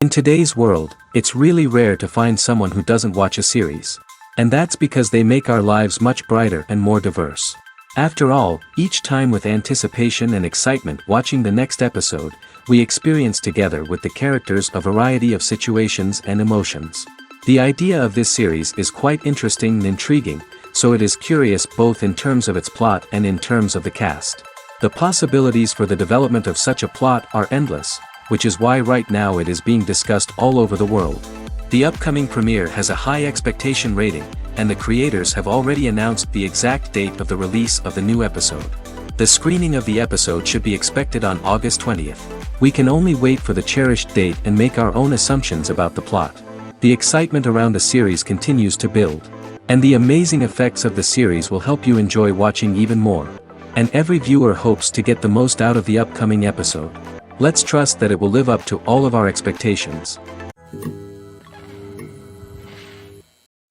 In today's world, it's really rare to find someone who doesn't watch a series. And that's because they make our lives much brighter and more diverse. After all, each time with anticipation and excitement watching the next episode, we experience together with the characters a variety of situations and emotions. The idea of this series is quite interesting and intriguing, so it is curious both in terms of its plot and in terms of the cast. The possibilities for the development of such a plot are endless, which is why right now it is being discussed all over the world. The upcoming premiere has a high expectation rating, and the creators have already announced the exact date of the release of the new episode. The screening of the episode should be expected on August 20th. We can only wait for the cherished date and make our own assumptions about the plot. The excitement around the series continues to build. And the amazing effects of the series will help you enjoy watching even more. And every viewer hopes to get the most out of the upcoming episode. Let's trust that it will live up to all of our expectations.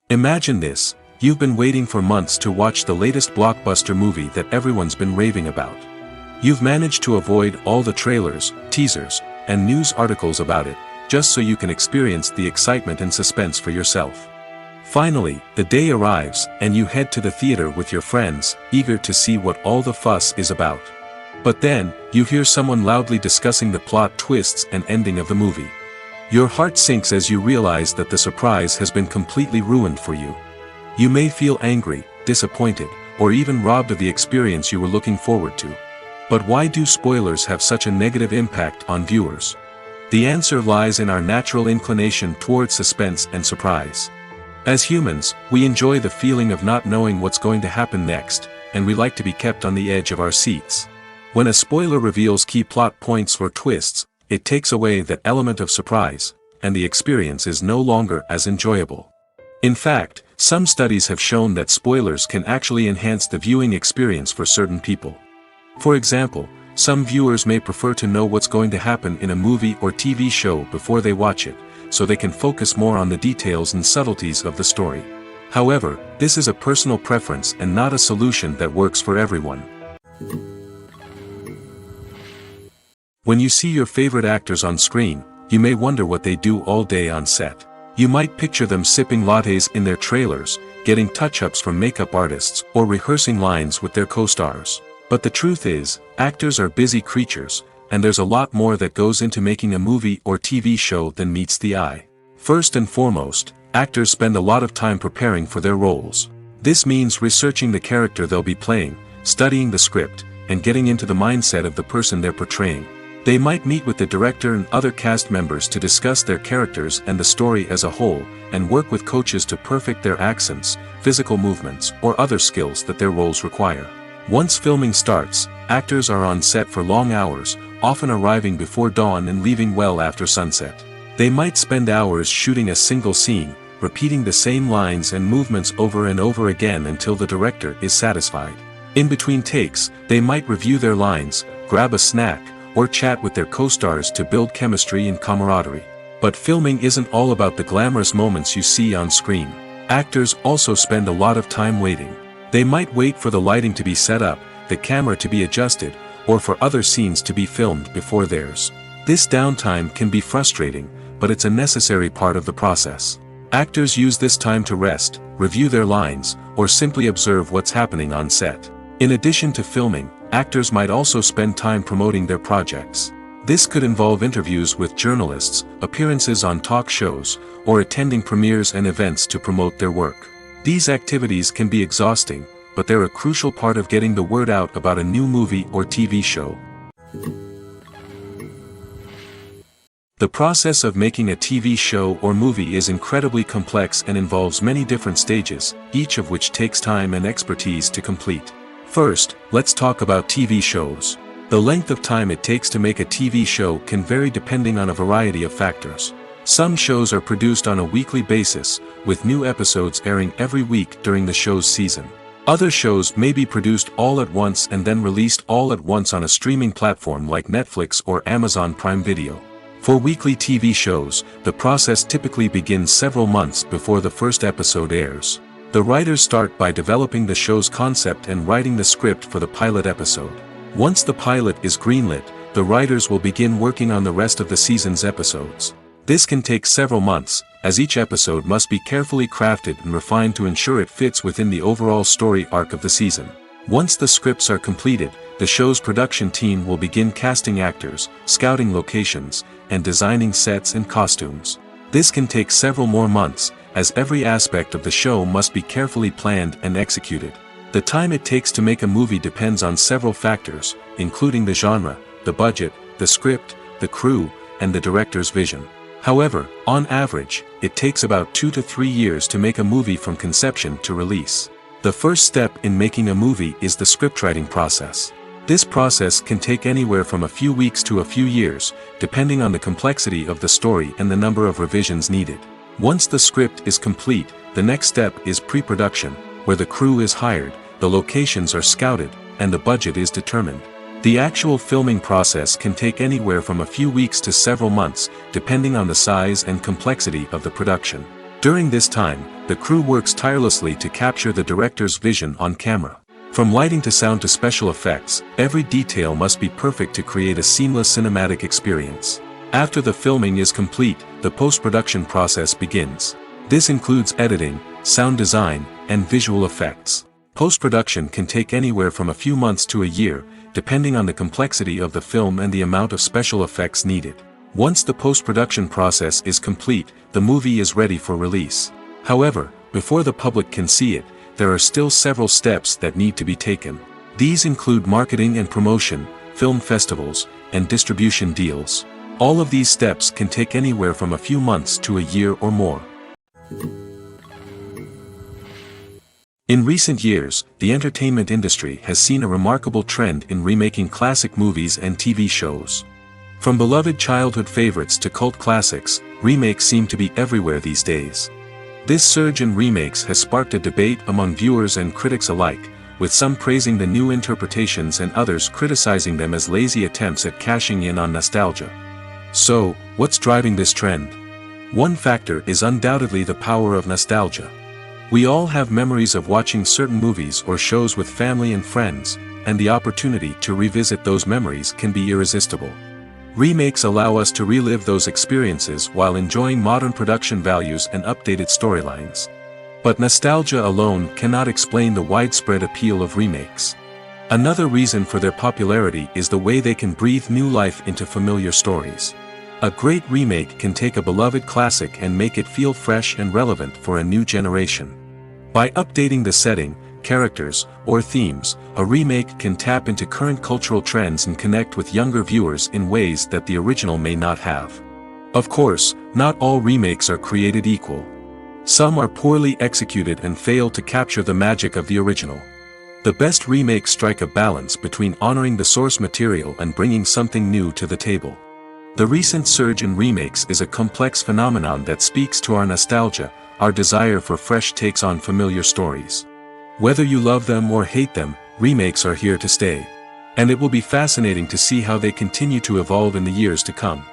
Imagine this, you've been waiting for months to watch the latest blockbuster movie that everyone's been raving about. You've managed to avoid all the trailers, teasers, and news articles about it, just so you can experience the excitement and suspense for yourself. Finally, the day arrives, and you head to the theater with your friends, eager to see what all the fuss is about. But then, you hear someone loudly discussing the plot twists and ending of the movie. Your heart sinks as you realize that the surprise has been completely ruined for you. You may feel angry, disappointed, or even robbed of the experience you were looking forward to. But why do spoilers have such a negative impact on viewers? The answer lies in our natural inclination toward suspense and surprise. As humans, we enjoy the feeling of not knowing what's going to happen next, and we like to be kept on the edge of our seats. When a spoiler reveals key plot points or twists, it takes away that element of surprise, and the experience is no longer as enjoyable. In fact, some studies have shown that spoilers can actually enhance the viewing experience for certain people. For example, some viewers may prefer to know what's going to happen in a movie or TV show before they watch it, so they can focus more on the details and subtleties of the story. However, this is a personal preference and not a solution that works for everyone. When you see your favorite actors on screen, you may wonder what they do all day on set. You might picture them sipping lattes in their trailers, getting touch-ups from makeup artists, or rehearsing lines with their co-stars. But the truth is, actors are busy creatures, and there's a lot more that goes into making a movie or TV show than meets the eye. First and foremost, actors spend a lot of time preparing for their roles. This means researching the character they'll be playing, studying the script, and getting into the mindset of the person they're portraying. They might meet with the director and other cast members to discuss their characters and the story as a whole, and work with coaches to perfect their accents, physical movements, or other skills that their roles require. Once filming starts, actors are on set for long hours, often arriving before dawn and leaving well after sunset. They might spend hours shooting a single scene, repeating the same lines and movements over and over again until the director is satisfied. In between takes, they might review their lines, grab a snack, or chat with their co-stars to build chemistry and camaraderie. But filming isn't all about the glamorous moments you see on screen. Actors also spend a lot of time waiting. They might wait for the lighting to be set up, the camera to be adjusted, or for other scenes to be filmed before theirs. This downtime can be frustrating, but it's a necessary part of the process. Actors use this time to rest, review their lines, or simply observe what's happening on set. In addition to filming, actors might also spend time promoting their projects. This could involve interviews with journalists, appearances on talk shows, or attending premieres and events to promote their work. These activities can be exhausting, but they're a crucial part of getting the word out about a new movie or TV show. The process of making a TV show or movie is incredibly complex and involves many different stages, each of which takes time and expertise to complete. First, let's talk about TV shows. The length of time it takes to make a TV show can vary depending on a variety of factors. Some shows are produced on a weekly basis, with new episodes airing every week during the show's season. Other shows may be produced all at once and then released all at once on a streaming platform like Netflix or Amazon Prime Video. For weekly TV shows, the process typically begins several months before the first episode airs. The writers start by developing the show's concept and writing the script for the pilot episode. Once the pilot is greenlit, the writers will begin working on the rest of the season's episodes. This can take several months, as each episode must be carefully crafted and refined to ensure it fits within the overall story arc of the season. Once the scripts are completed, the show's production team will begin casting actors, scouting locations, and designing sets and costumes. This can take several more months, as every aspect of the show must be carefully planned and executed. The time it takes to make a movie depends on several factors, including the genre, the budget, the script, the crew, and the director's vision. However, on average, it takes about 2 to 3 years to make a movie from conception to release. The first step in making a movie is the scriptwriting process. This process can take anywhere from a few weeks to a few years, depending on the complexity of the story and the number of revisions needed. Once the script is complete, the next step is pre-production, where the crew is hired, the locations are scouted, and the budget is determined. The actual filming process can take anywhere from a few weeks to several months, depending on the size and complexity of the production. During this time, the crew works tirelessly to capture the director's vision on camera. From lighting to sound to special effects, every detail must be perfect to create a seamless cinematic experience. After the filming is complete, the post-production process begins. This includes editing, sound design, and visual effects. Post-production can take anywhere from a few months to a year, depending on the complexity of the film and the amount of special effects needed. Once the post-production process is complete, the movie is ready for release. However, before the public can see it, there are still several steps that need to be taken. These include marketing and promotion, film festivals, and distribution deals. All of these steps can take anywhere from a few months to a year or more. In recent years, the entertainment industry has seen a remarkable trend in remaking classic movies and TV shows. From beloved childhood favorites to cult classics, remakes seem to be everywhere these days. This surge in remakes has sparked a debate among viewers and critics alike, with some praising the new interpretations and others criticizing them as lazy attempts at cashing in on nostalgia. So, what's driving this trend? One factor is undoubtedly the power of nostalgia. We all have memories of watching certain movies or shows with family and friends, and the opportunity to revisit those memories can be irresistible. Remakes allow us to relive those experiences while enjoying modern production values and updated storylines. But nostalgia alone cannot explain the widespread appeal of remakes. Another reason for their popularity is the way they can breathe new life into familiar stories. A great remake can take a beloved classic and make it feel fresh and relevant for a new generation. By updating the setting, characters, or themes, a remake can tap into current cultural trends and connect with younger viewers in ways that the original may not have. Of course, not all remakes are created equal. Some are poorly executed and fail to capture the magic of the original. The best remakes strike a balance between honoring the source material and bringing something new to the table. The recent surge in remakes is a complex phenomenon that speaks to our nostalgia, our desire for fresh takes on familiar stories. Whether you love them or hate them, remakes are here to stay. And it will be fascinating to see how they continue to evolve in the years to come.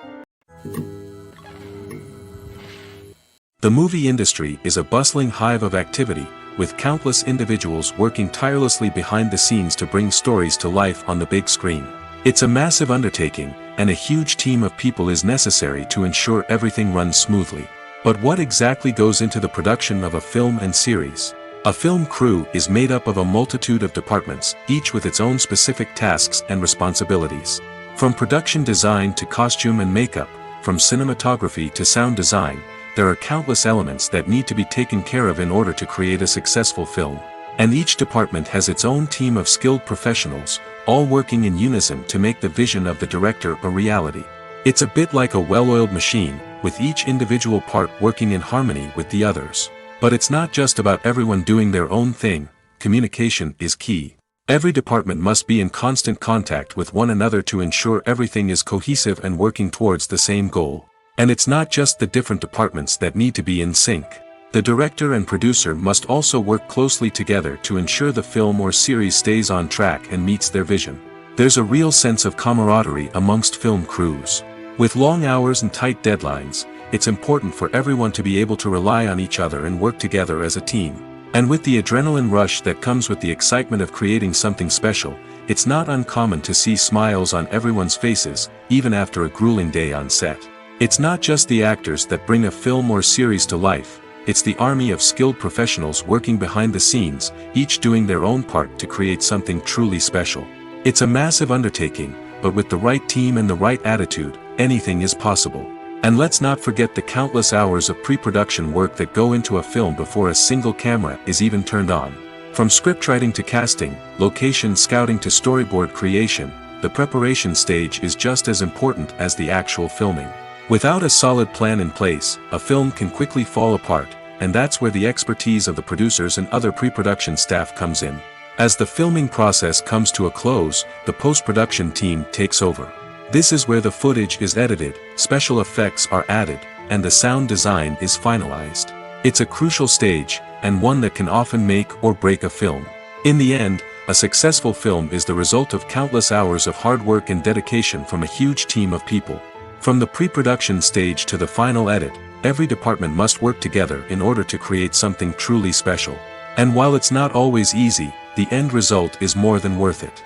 The movie industry is a bustling hive of activity, with countless individuals working tirelessly behind the scenes to bring stories to life on the big screen. It's a massive undertaking, and a huge team of people is necessary to ensure everything runs smoothly. But what exactly goes into the production of a film and series? A film crew is made up of a multitude of departments, each with its own specific tasks and responsibilities. From production design to costume and makeup, from cinematography to sound design, there are countless elements that need to be taken care of in order to create a successful film. And each department has its own team of skilled professionals, all working in unison to make the vision of the director a reality. It's a bit like a well-oiled machine, with each individual part working in harmony with the others. But it's not just about everyone doing their own thing. Communication is key. Every department must be in constant contact with one another to ensure everything is cohesive and working towards the same goal. And it's not just the different departments that need to be in sync. The director and producer must also work closely together to ensure the film or series stays on track and meets their vision. There's a real sense of camaraderie amongst film crews. With long hours and tight deadlines, it's important for everyone to be able to rely on each other and work together as a team. And with the adrenaline rush that comes with the excitement of creating something special, it's not uncommon to see smiles on everyone's faces, even after a grueling day on set. It's not just the actors that bring a film or series to life, it's the army of skilled professionals working behind the scenes, each doing their own part to create something truly special. It's a massive undertaking, but with the right team and the right attitude, anything is possible. And let's not forget the countless hours of pre-production work that go into a film before a single camera is even turned on. From scriptwriting to casting, location scouting to storyboard creation, the preparation stage is just as important as the actual filming. Without a solid plan in place, a film can quickly fall apart, and that's where the expertise of the producers and other pre-production staff comes in. As the filming process comes to a close, the post-production team takes over. This is where the footage is edited, special effects are added, and the sound design is finalized. It's a crucial stage, and one that can often make or break a film. In the end, a successful film is the result of countless hours of hard work and dedication from a huge team of people. From the pre-production stage to the final edit, every department must work together in order to create something truly special. And while it's not always easy, the end result is more than worth it.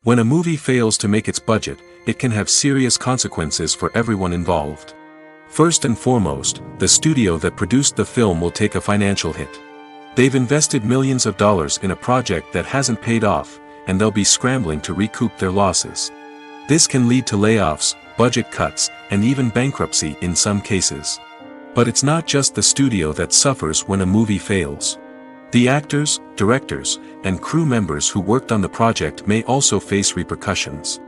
When a movie fails to make its budget, it can have serious consequences for everyone involved. First and foremost, the studio that produced the film will take a financial hit. They've invested millions of dollars in a project that hasn't paid off, and they'll be scrambling to recoup their losses. This can lead to layoffs, budget cuts, and even bankruptcy in some cases. But it's not just the studio that suffers when a movie fails. The actors, directors, and crew members who worked on the project may also face repercussions.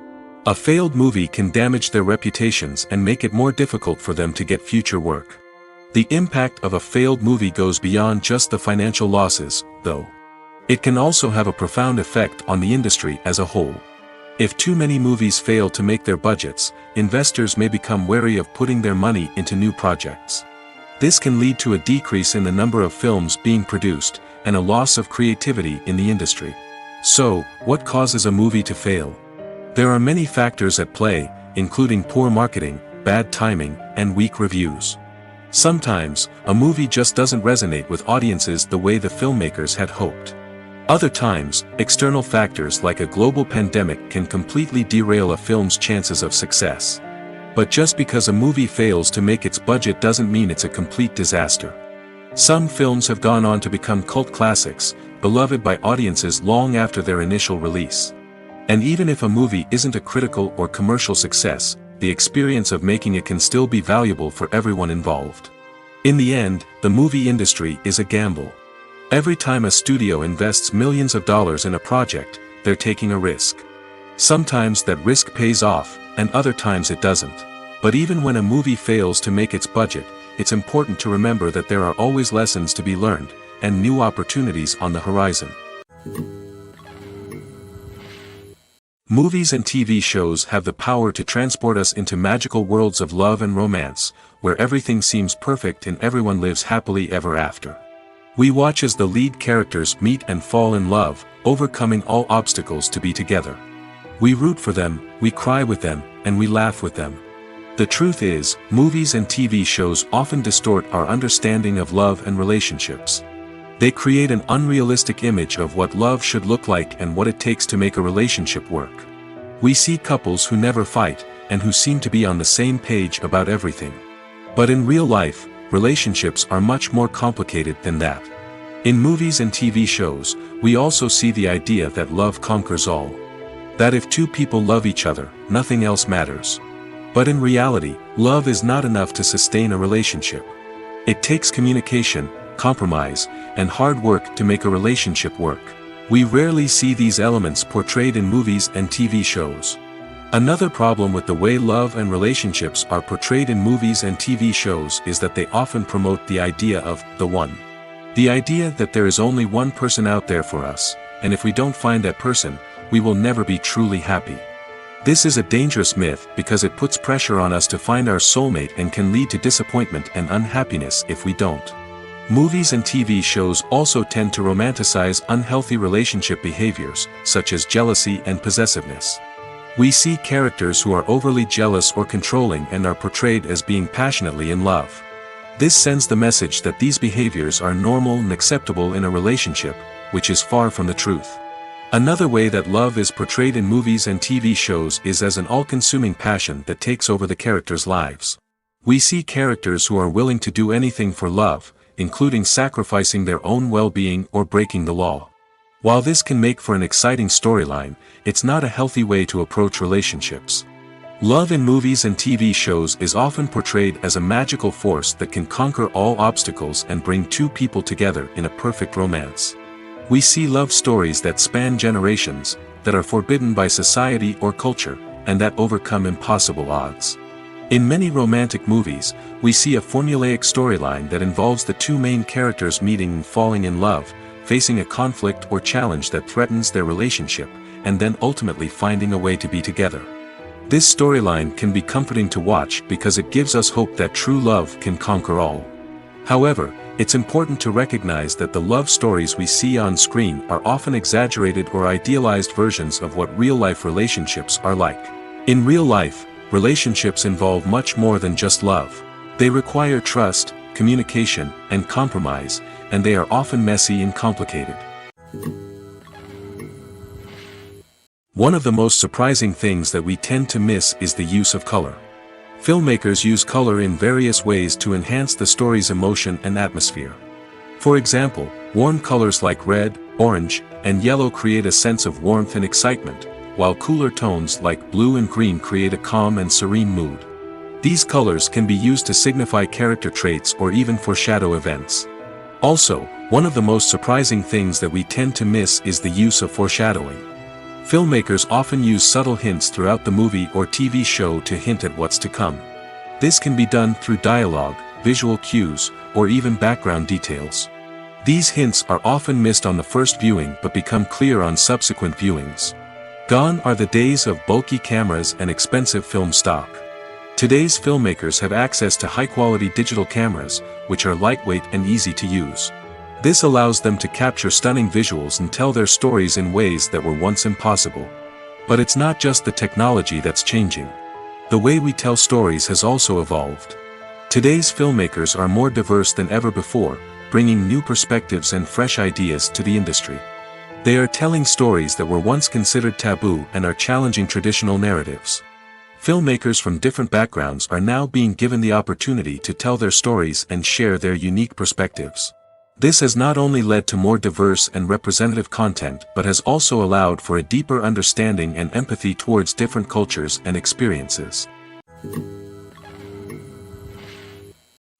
A failed movie can damage their reputations and make it more difficult for them to get future work. The impact of a failed movie goes beyond just the financial losses, though. It can also have a profound effect on the industry as a whole. If too many movies fail to make their budgets, investors may become wary of putting their money into new projects. This can lead to a decrease in the number of films being produced, and a loss of creativity in the industry. So, what causes a movie to fail? There are many factors at play, including poor marketing, bad timing, and weak reviews. Sometimes, a movie just doesn't resonate with audiences the way the filmmakers had hoped. Other times, external factors like a global pandemic can completely derail a film's chances of success. But just because a movie fails to make its budget doesn't mean it's a complete disaster. Some films have gone on to become cult classics, beloved by audiences long after their initial release. And even if a movie isn't a critical or commercial success, the experience of making it can still be valuable for everyone involved. In the end, the movie industry is a gamble. Every time a studio invests millions of dollars in a project, they're taking a risk. Sometimes that risk pays off, and other times it doesn't. But even when a movie fails to make its budget, it's important to remember that there are always lessons to be learned, and new opportunities on the horizon. Movies and TV shows have the power to transport us into magical worlds of love and romance, where everything seems perfect and everyone lives happily ever after. We watch as the lead characters meet and fall in love, overcoming all obstacles to be together. We root for them, we cry with them, and we laugh with them. The truth is, movies and TV shows often distort our understanding of love and relationships. They create an unrealistic image of what love should look like and what it takes to make a relationship work. We see couples who never fight, and who seem to be on the same page about everything. But in real life, relationships are much more complicated than that. In movies and TV shows, we also see the idea that love conquers all. That if two people love each other, nothing else matters. But in reality, love is not enough to sustain a relationship. It takes communication, compromise, and hard work to make a relationship work. We rarely see these elements portrayed in movies and TV shows. Another problem with the way love and relationships are portrayed in movies and TV shows is that they often promote the idea of the one. The idea that there is only one person out there for us, and if we don't find that person, we will never be truly happy. This is a dangerous myth because it puts pressure on us to find our soulmate and can lead to disappointment and unhappiness if we don't. Movies and TV shows also tend to romanticize unhealthy relationship behaviors, such as jealousy and possessiveness. We see characters who are overly jealous or controlling and are portrayed as being passionately in love. This sends the message that these behaviors are normal and acceptable in a relationship, which is far from the truth. Another way that love is portrayed in movies and TV shows is as an all-consuming passion that takes over the characters' lives. We see characters who are willing to do anything for love, including sacrificing their own well-being or breaking the law. While this can make for an exciting storyline, it's not a healthy way to approach relationships. Love in movies and TV shows is often portrayed as a magical force that can conquer all obstacles and bring two people together in a perfect romance. We see love stories that span generations, that are forbidden by society or culture, and that overcome impossible odds. In many romantic movies, we see a formulaic storyline that involves the two main characters meeting and falling in love, facing a conflict or challenge that threatens their relationship, and then ultimately finding a way to be together. This storyline can be comforting to watch because it gives us hope that true love can conquer all. However, it's important to recognize that the love stories we see on screen are often exaggerated or idealized versions of what real-life relationships are like. In real life, relationships involve much more than just love. They require trust, communication, and compromise, and they are often messy and complicated. One of the most surprising things that we tend to miss is the use of color. Filmmakers use color in various ways to enhance the story's emotion and atmosphere. For example, warm colors like red, orange, and yellow create a sense of warmth and excitement, while cooler tones like blue and green create a calm and serene mood. These colors can be used to signify character traits or even foreshadow events. Also, one of the most surprising things that we tend to miss is the use of foreshadowing. Filmmakers often use subtle hints throughout the movie or TV show to hint at what's to come. This can be done through dialogue, visual cues, or even background details. These hints are often missed on the first viewing but become clear on subsequent viewings. Gone are the days of bulky cameras and expensive film stock. Today's filmmakers have access to high-quality digital cameras, which are lightweight and easy to use. This allows them to capture stunning visuals and tell their stories in ways that were once impossible. But it's not just the technology that's changing. The way we tell stories has also evolved. Today's filmmakers are more diverse than ever before, bringing new perspectives and fresh ideas to the industry. They are telling stories that were once considered taboo and are challenging traditional narratives. Filmmakers from different backgrounds are now being given the opportunity to tell their stories and share their unique perspectives. This has not only led to more diverse and representative content but has also allowed for a deeper understanding and empathy towards different cultures and experiences.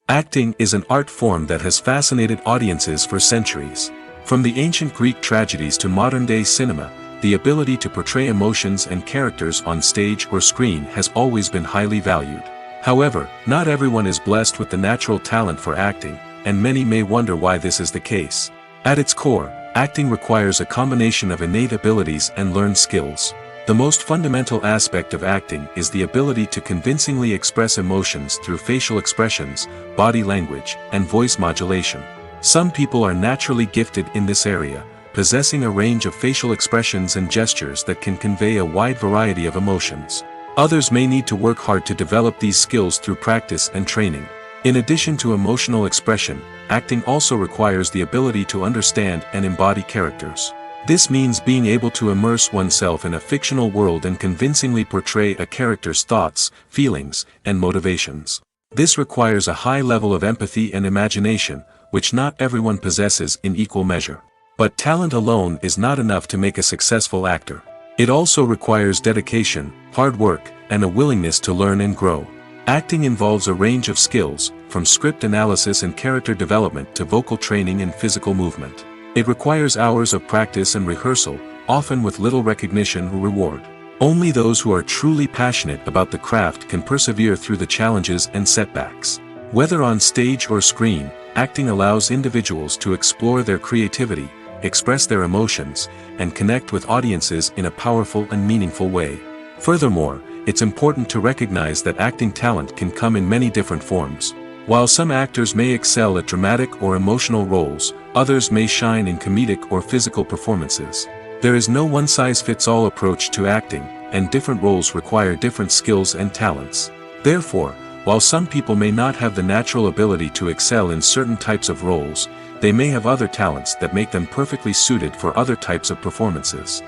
Acting is an art form that has fascinated audiences for centuries. From the ancient Greek tragedies to modern-day cinema, the ability to portray emotions and characters on stage or screen has always been highly valued. However, not everyone is blessed with the natural talent for acting, and many may wonder why this is the case. At its core, acting requires a combination of innate abilities and learned skills. The most fundamental aspect of acting is the ability to convincingly express emotions through facial expressions, body language, and voice modulation. Some people are naturally gifted in this area, possessing a range of facial expressions and gestures that can convey a wide variety of emotions. Others may need to work hard to develop these skills through practice and training. In addition to emotional expression, acting also requires the ability to understand and embody characters. This means being able to immerse oneself in a fictional world and convincingly portray a character's thoughts, feelings, and motivations. This requires a high level of empathy and imagination, which not everyone possesses in equal measure. But talent alone is not enough to make a successful actor. It also requires dedication, hard work, and a willingness to learn and grow. Acting involves a range of skills, from script analysis and character development to vocal training and physical movement. It requires hours of practice and rehearsal, often with little recognition or reward. Only those who are truly passionate about the craft can persevere through the challenges and setbacks. Whether on stage or screen, acting allows individuals to explore their creativity, express their emotions, and connect with audiences in a powerful and meaningful way. Furthermore, it's important to recognize that acting talent can come in many different forms. While some actors may excel at dramatic or emotional roles, others may shine in comedic or physical performances. There is no one-size-fits-all approach to acting, and different roles require different skills and talents. Therefore, while some people may not have the natural ability to excel in certain types of roles, they may have other talents that make them perfectly suited for other types of performances.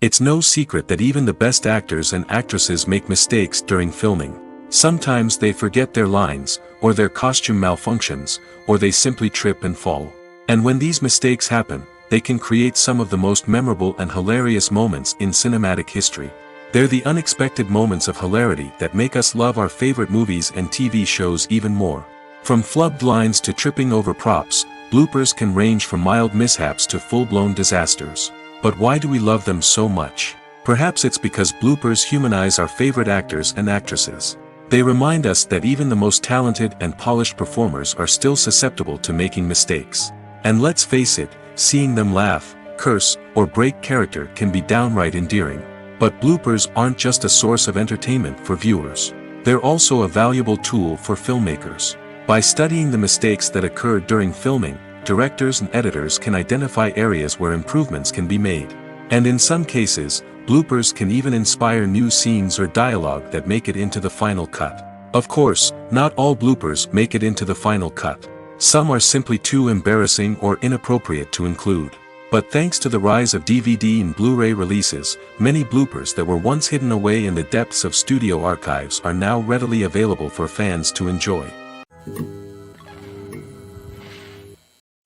It's no secret that even the best actors and actresses make mistakes during filming. Sometimes they forget their lines, or their costume malfunctions, or they simply trip and fall. And when these mistakes happen, they can create some of the most memorable and hilarious moments in cinematic history. They're the unexpected moments of hilarity that make us love our favorite movies and TV shows even more. From flubbed lines to tripping over props, bloopers can range from mild mishaps to full-blown disasters. But why do we love them so much? Perhaps it's because bloopers humanize our favorite actors and actresses. They remind us that even the most talented and polished performers are still susceptible to making mistakes. And let's face it, seeing them laugh, curse, or break character can be downright endearing. But bloopers aren't just a source of entertainment for viewers. They're also a valuable tool for filmmakers. By studying the mistakes that occurred during filming, directors and editors can identify areas where improvements can be made. And in some cases, bloopers can even inspire new scenes or dialogue that make it into the final cut. Of course, not all bloopers make it into the final cut. Some are simply too embarrassing or inappropriate to include. But thanks to the rise of DVD and Blu-ray releases, many bloopers that were once hidden away in the depths of studio archives are now readily available for fans to enjoy.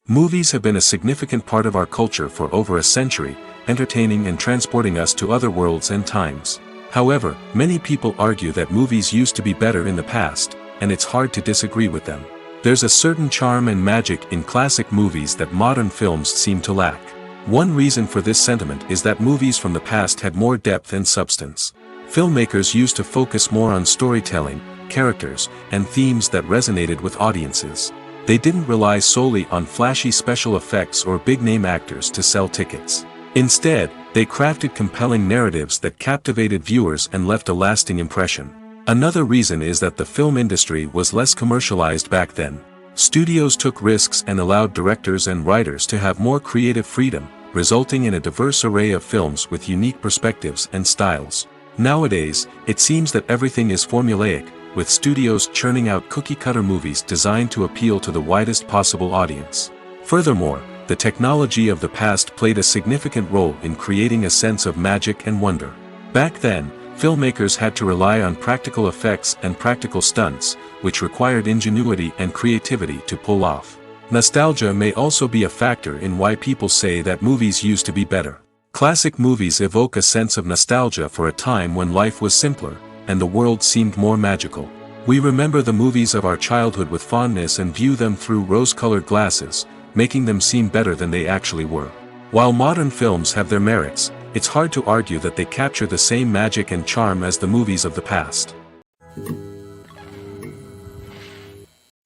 Movies have been a significant part of our culture for over a century, entertaining and transporting us to other worlds and times. However, many people argue that movies used to be better in the past, and it's hard to disagree with them. There's a certain charm and magic in classic movies that modern films seem to lack. One reason for this sentiment is that movies from the past had more depth and substance. Filmmakers used to focus more on storytelling, characters, and themes that resonated with audiences. They didn't rely solely on flashy special effects or big-name actors to sell tickets. Instead, they crafted compelling narratives that captivated viewers and left a lasting impression. Another reason is that the film industry was less commercialized back then. Studios took risks and allowed directors and writers to have more creative freedom, resulting in a diverse array of films with unique perspectives and styles. Nowadays, it seems that everything is formulaic, with studios churning out cookie-cutter movies designed to appeal to the widest possible audience. Furthermore, the technology of the past played a significant role in creating a sense of magic and wonder. Back then, filmmakers had to rely on practical effects and practical stunts, which required ingenuity and creativity to pull off. Nostalgia may also be a factor in why people say that movies used to be better. Classic movies evoke a sense of nostalgia for a time when life was simpler, and the world seemed more magical. We remember the movies of our childhood with fondness and view them through rose-colored glasses, making them seem better than they actually were. While modern films have their merits, it's hard to argue that they capture the same magic and charm as the movies of the past.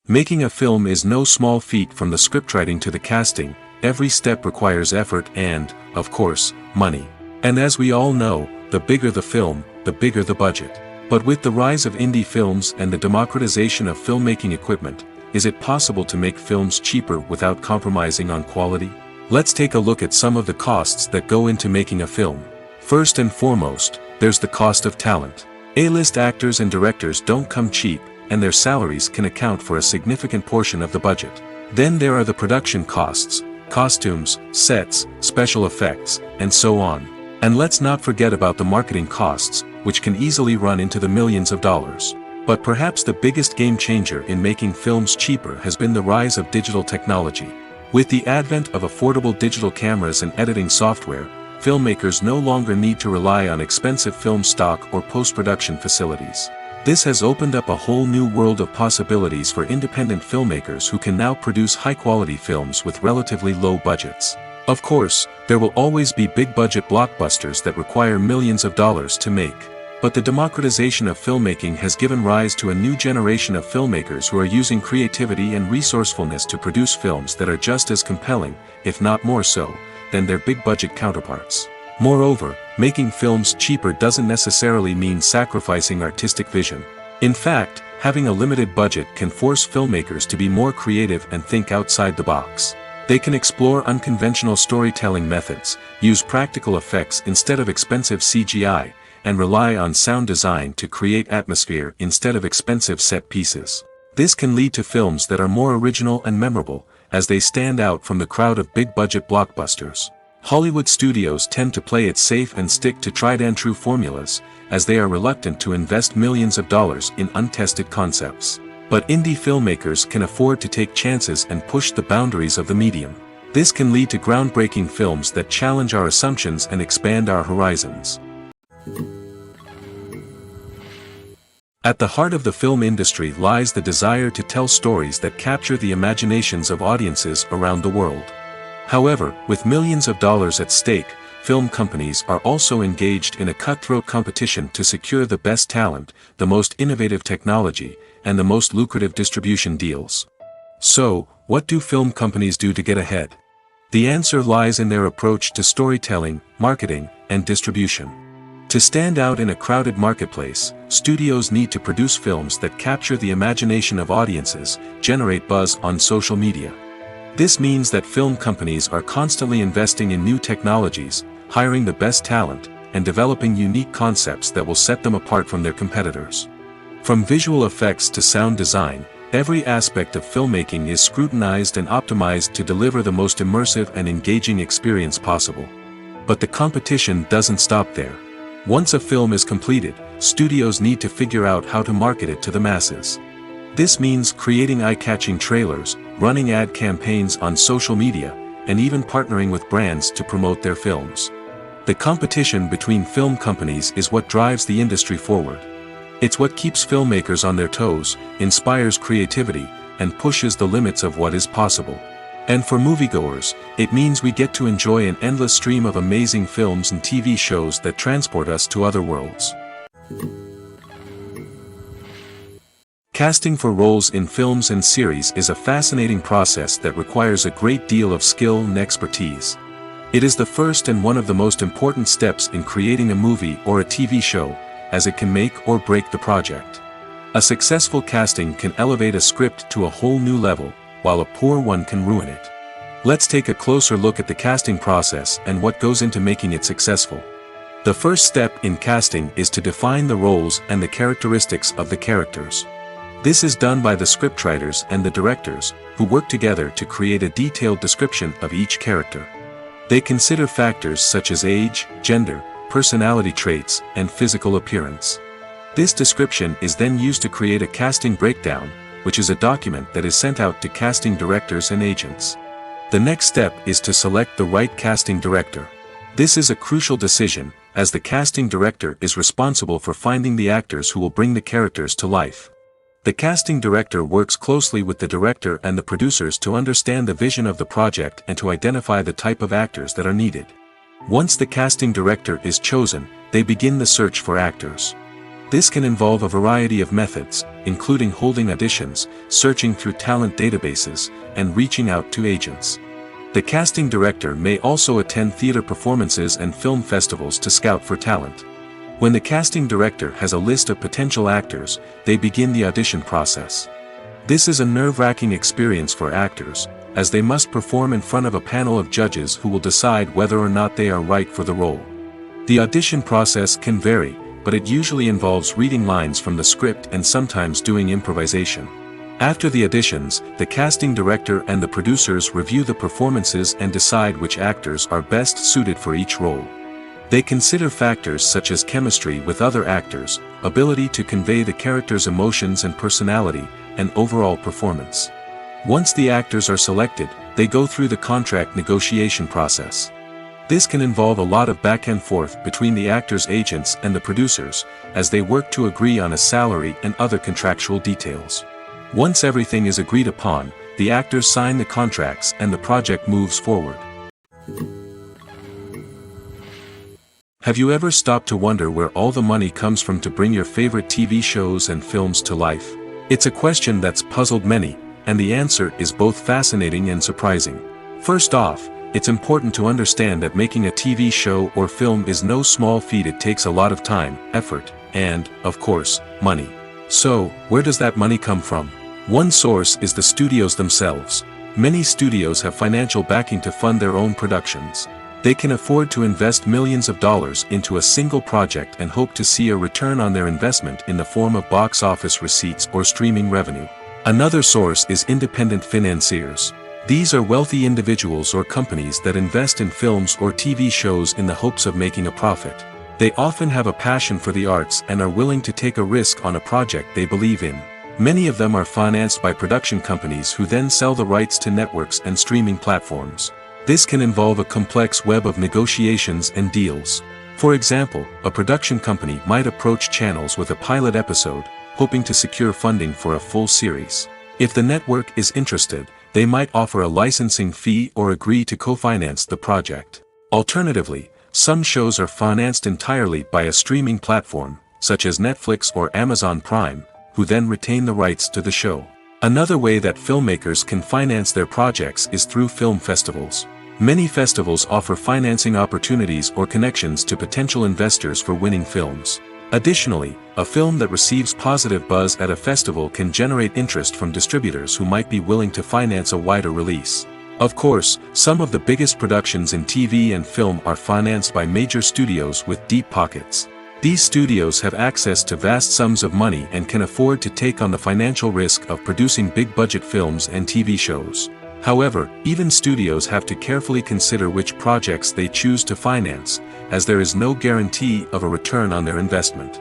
Making a film is no small feat. From the scriptwriting to the casting, every step requires effort and, of course, money. And as we all know, the bigger the film, the bigger the budget. But with the rise of indie films and the democratization of filmmaking equipment, is it possible to make films cheaper without compromising on quality? Let's take a look at some of the costs that go into making a film. First and foremost, there's the cost of talent. A-list actors and directors don't come cheap, and their salaries can account for a significant portion of the budget. Then there are the production costs, costumes, sets, special effects, and so on. And let's not forget about the marketing costs, which can easily run into the millions of dollars. But perhaps the biggest game changer in making films cheaper has been the rise of digital technology. With the advent of affordable digital cameras and editing software, filmmakers no longer need to rely on expensive film stock or post-production facilities. This has opened up a whole new world of possibilities for independent filmmakers who can now produce high-quality films with relatively low budgets. Of course, there will always be big-budget blockbusters that require millions of dollars to make. But the democratization of filmmaking has given rise to a new generation of filmmakers who are using creativity and resourcefulness to produce films that are just as compelling, if not more so, than their big-budget counterparts. Moreover, making films cheaper doesn't necessarily mean sacrificing artistic vision. In fact, having a limited budget can force filmmakers to be more creative and think outside the box. They can explore unconventional storytelling methods, use practical effects instead of expensive CGI, and rely on sound design to create atmosphere instead of expensive set pieces. This can lead to films that are more original and memorable, as they stand out from the crowd of big-budget blockbusters. Hollywood studios tend to play it safe and stick to tried-and-true formulas, as they are reluctant to invest millions of dollars in untested concepts. But indie filmmakers can afford to take chances and push the boundaries of the medium. This can lead to groundbreaking films that challenge our assumptions and expand our horizons. At the heart of the film industry lies the desire to tell stories that capture the imaginations of audiences around the world. However, with millions of dollars at stake, film companies are also engaged in a cutthroat competition to secure the best talent, the most innovative technology, and the most lucrative distribution deals. So, what do film companies do to get ahead? The answer lies in their approach to storytelling, marketing, and distribution. To stand out in a crowded marketplace, studios need to produce films that capture the imagination of audiences, generate buzz on social media. This means that film companies are constantly investing in new technologies, hiring the best talent, and developing unique concepts that will set them apart from their competitors. From visual effects to sound design, every aspect of filmmaking is scrutinized and optimized to deliver the most immersive and engaging experience possible. But the competition doesn't stop there. Once a film is completed, studios need to figure out how to market it to the masses. This means creating eye-catching trailers, running ad campaigns on social media, and even partnering with brands to promote their films. The competition between film companies is what drives the industry forward. It's what keeps filmmakers on their toes, inspires creativity, and pushes the limits of what is possible. And for moviegoers, it means we get to enjoy an endless stream of amazing films and TV shows that transport us to other worlds. Casting for roles in films and series is a fascinating process that requires a great deal of skill and expertise. It is the first and one of the most important steps in creating a movie or a TV show, as it can make or break the project. A successful casting can elevate a script to a whole new level, while a poor one can ruin it. Let's take a closer look at the casting process and what goes into making it successful. The first step in casting is to define the roles and the characteristics of the characters. This is done by the scriptwriters and the directors, who work together to create a detailed description of each character. They consider factors such as age, gender, personality traits, and physical appearance. This description is then used to create a casting breakdown, which is a document that is sent out to casting directors and agents. The next step is to select the right casting director. This is a crucial decision, as the casting director is responsible for finding the actors who will bring the characters to life. The casting director works closely with the director and the producers to understand the vision of the project and to identify the type of actors that are needed. Once the casting director is chosen, they begin the search for actors. This can involve a variety of methods, including holding auditions, searching through talent databases, and reaching out to agents. The casting director may also attend theater performances and film festivals to scout for talent. When the casting director has a list of potential actors, they begin the audition process. This is a nerve-wracking experience for actors, as they must perform in front of a panel of judges who will decide whether or not they are right for the role. The audition process can vary, but it usually involves reading lines from the script and sometimes doing improvisation. After the auditions, the casting director and the producers review the performances and decide which actors are best suited for each role. They consider factors such as chemistry with other actors, ability to convey the character's emotions and personality, and overall performance. Once the actors are selected, they go through the contract negotiation process. This can involve a lot of back and forth between the actors' agents and the producers, as they work to agree on a salary and other contractual details. Once everything is agreed upon, the actors sign the contracts and the project moves forward. Have you ever stopped to wonder where all the money comes from to bring your favorite TV shows and films to life? It's a question that's puzzled many, and the answer is both fascinating and surprising. First off, it's important to understand that making a TV show or film is no small feat. It takes a lot of time, effort, and, of course, money. So, where does that money come from? One source is the studios themselves. Many studios have financial backing to fund their own productions. They can afford to invest millions of dollars into a single project and hope to see a return on their investment in the form of box office receipts or streaming revenue. Another source is independent financiers. These are wealthy individuals or companies that invest in films or TV shows in the hopes of making a profit. They often have a passion for the arts and are willing to take a risk on a project they believe in. Many of them are financed by production companies who then sell the rights to networks and streaming platforms. This can involve a complex web of negotiations and deals. For example, a production company might approach channels with a pilot episode, hoping to secure funding for a full series. If the network is interested, they might offer a licensing fee or agree to co-finance the project. Alternatively, some shows are financed entirely by a streaming platform, such as Netflix or Amazon Prime, who then retain the rights to the show. Another way that filmmakers can finance their projects is through film festivals. Many festivals offer financing opportunities or connections to potential investors for winning films. Additionally, a film that receives positive buzz at a festival can generate interest from distributors who might be willing to finance a wider release. Of course, some of the biggest productions in TV and film are financed by major studios with deep pockets. These studios have access to vast sums of money and can afford to take on the financial risk of producing big-budget films and TV shows. However, even studios have to carefully consider which projects they choose to finance, as there is no guarantee of a return on their investment.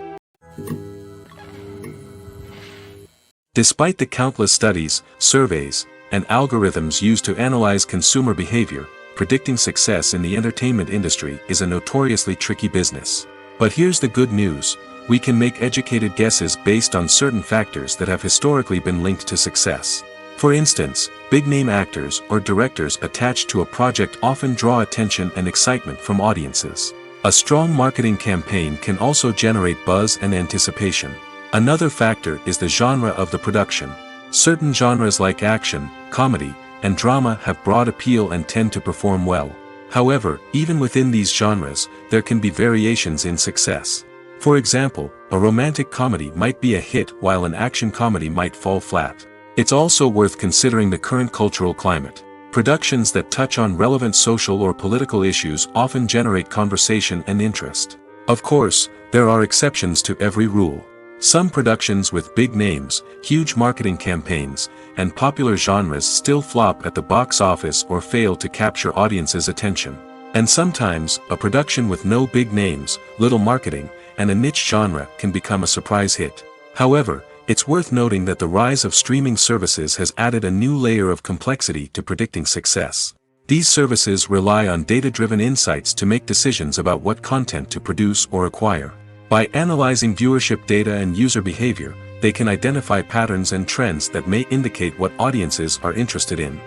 Despite the countless studies, surveys, and algorithms used to analyze consumer behavior, predicting success in the entertainment industry is a notoriously tricky business. But here's the good news: we can make educated guesses based on certain factors that have historically been linked to success. For instance, big-name actors or directors attached to a project often draw attention and excitement from audiences. A strong marketing campaign can also generate buzz and anticipation. Another factor is the genre of the production. Certain genres like action, comedy, and drama have broad appeal and tend to perform well. However, even within these genres, there can be variations in success. For example, a romantic comedy might be a hit while an action comedy might fall flat. It's also worth considering the current cultural climate. Productions that touch on relevant social or political issues often generate conversation and interest. Of course, there are exceptions to every rule. Some productions with big names, huge marketing campaigns, and popular genres still flop at the box office or fail to capture audiences' attention. And sometimes, a production with no big names, little marketing, and a niche genre can become a surprise hit. However, it's worth noting that the rise of streaming services has added a new layer of complexity to predicting success. These services rely on data-driven insights to make decisions about what content to produce or acquire. By analyzing viewership data and user behavior, they can identify patterns and trends that may indicate what audiences are interested in.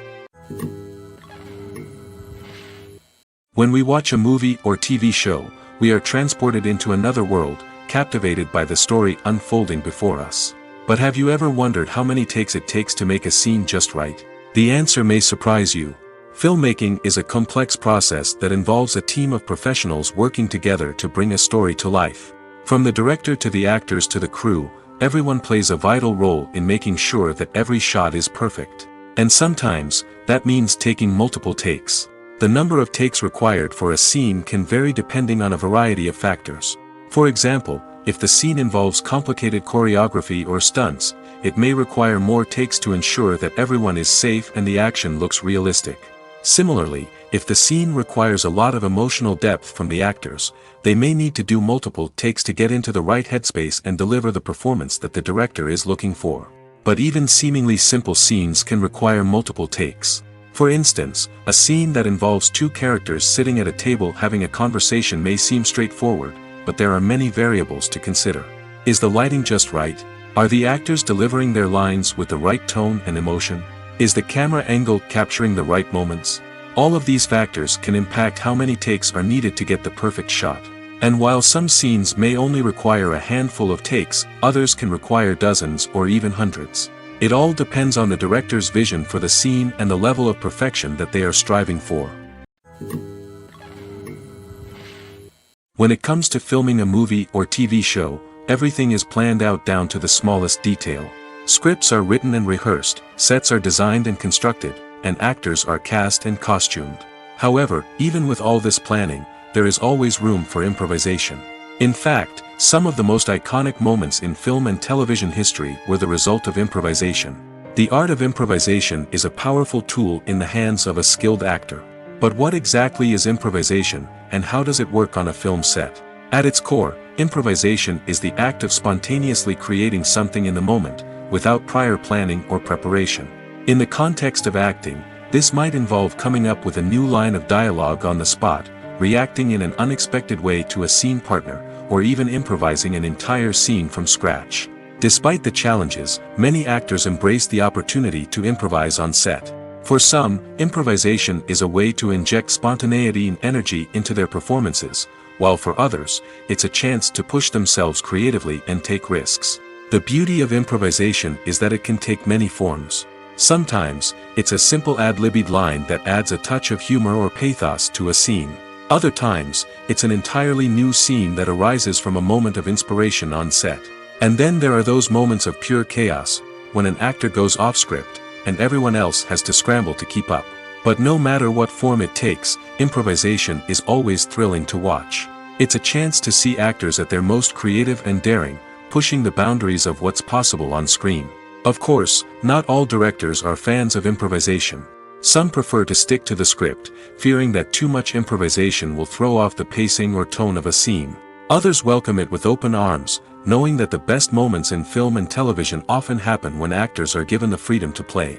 When we watch a movie or TV show, we are transported into another world, captivated by the story unfolding before us. But have you ever wondered how many takes it takes to make a scene just right? The answer may surprise you. Filmmaking is a complex process that involves a team of professionals working together to bring a story to life. From the director to the actors to the crew, everyone plays a vital role in making sure that every shot is perfect. And sometimes, that means taking multiple takes. The number of takes required for a scene can vary depending on a variety of factors. For example, if the scene involves complicated choreography or stunts, it may require more takes to ensure that everyone is safe and the action looks realistic. Similarly, if the scene requires a lot of emotional depth from the actors, they may need to do multiple takes to get into the right headspace and deliver the performance that the director is looking for. But even seemingly simple scenes can require multiple takes. For instance, a scene that involves two characters sitting at a table having a conversation may seem straightforward, but there are many variables to consider. Is the lighting just right? Are the actors delivering their lines with the right tone and emotion? Is the camera angle capturing the right moments? All of these factors can impact how many takes are needed to get the perfect shot. And while some scenes may only require a handful of takes, others can require dozens or even hundreds. It all depends on the director's vision for the scene and the level of perfection that they are striving for. When it comes to filming a movie or TV show, everything is planned out down to the smallest detail. Scripts are written and rehearsed, sets are designed and constructed, and actors are cast and costumed. However, even with all this planning, there is always room for improvisation. In fact, some of the most iconic moments in film and television history were the result of improvisation. The art of improvisation is a powerful tool in the hands of a skilled actor. But what exactly is improvisation, and how does it work on a film set? At its core, improvisation is the act of spontaneously creating something in the moment, without prior planning or preparation. In the context of acting, this might involve coming up with a new line of dialogue on the spot, reacting in an unexpected way to a scene partner, or even improvising an entire scene from scratch. Despite the challenges, many actors embrace the opportunity to improvise on set. For some, improvisation is a way to inject spontaneity and energy into their performances, while for others, it's a chance to push themselves creatively and take risks. The beauty of improvisation is that it can take many forms. Sometimes, it's a simple ad-libbed line that adds a touch of humor or pathos to a scene. Other times, it's an entirely new scene that arises from a moment of inspiration on set. And then there are those moments of pure chaos, when an actor goes off script, and everyone else has to scramble to keep up. But no matter what form it takes, improvisation is always thrilling to watch. It's a chance to see actors at their most creative and daring, pushing the boundaries of what's possible on screen. Of course, not all directors are fans of improvisation. Some prefer to stick to the script, fearing that too much improvisation will throw off the pacing or tone of a scene. Others welcome it with open arms, knowing that the best moments in film and television often happen when actors are given the freedom to play.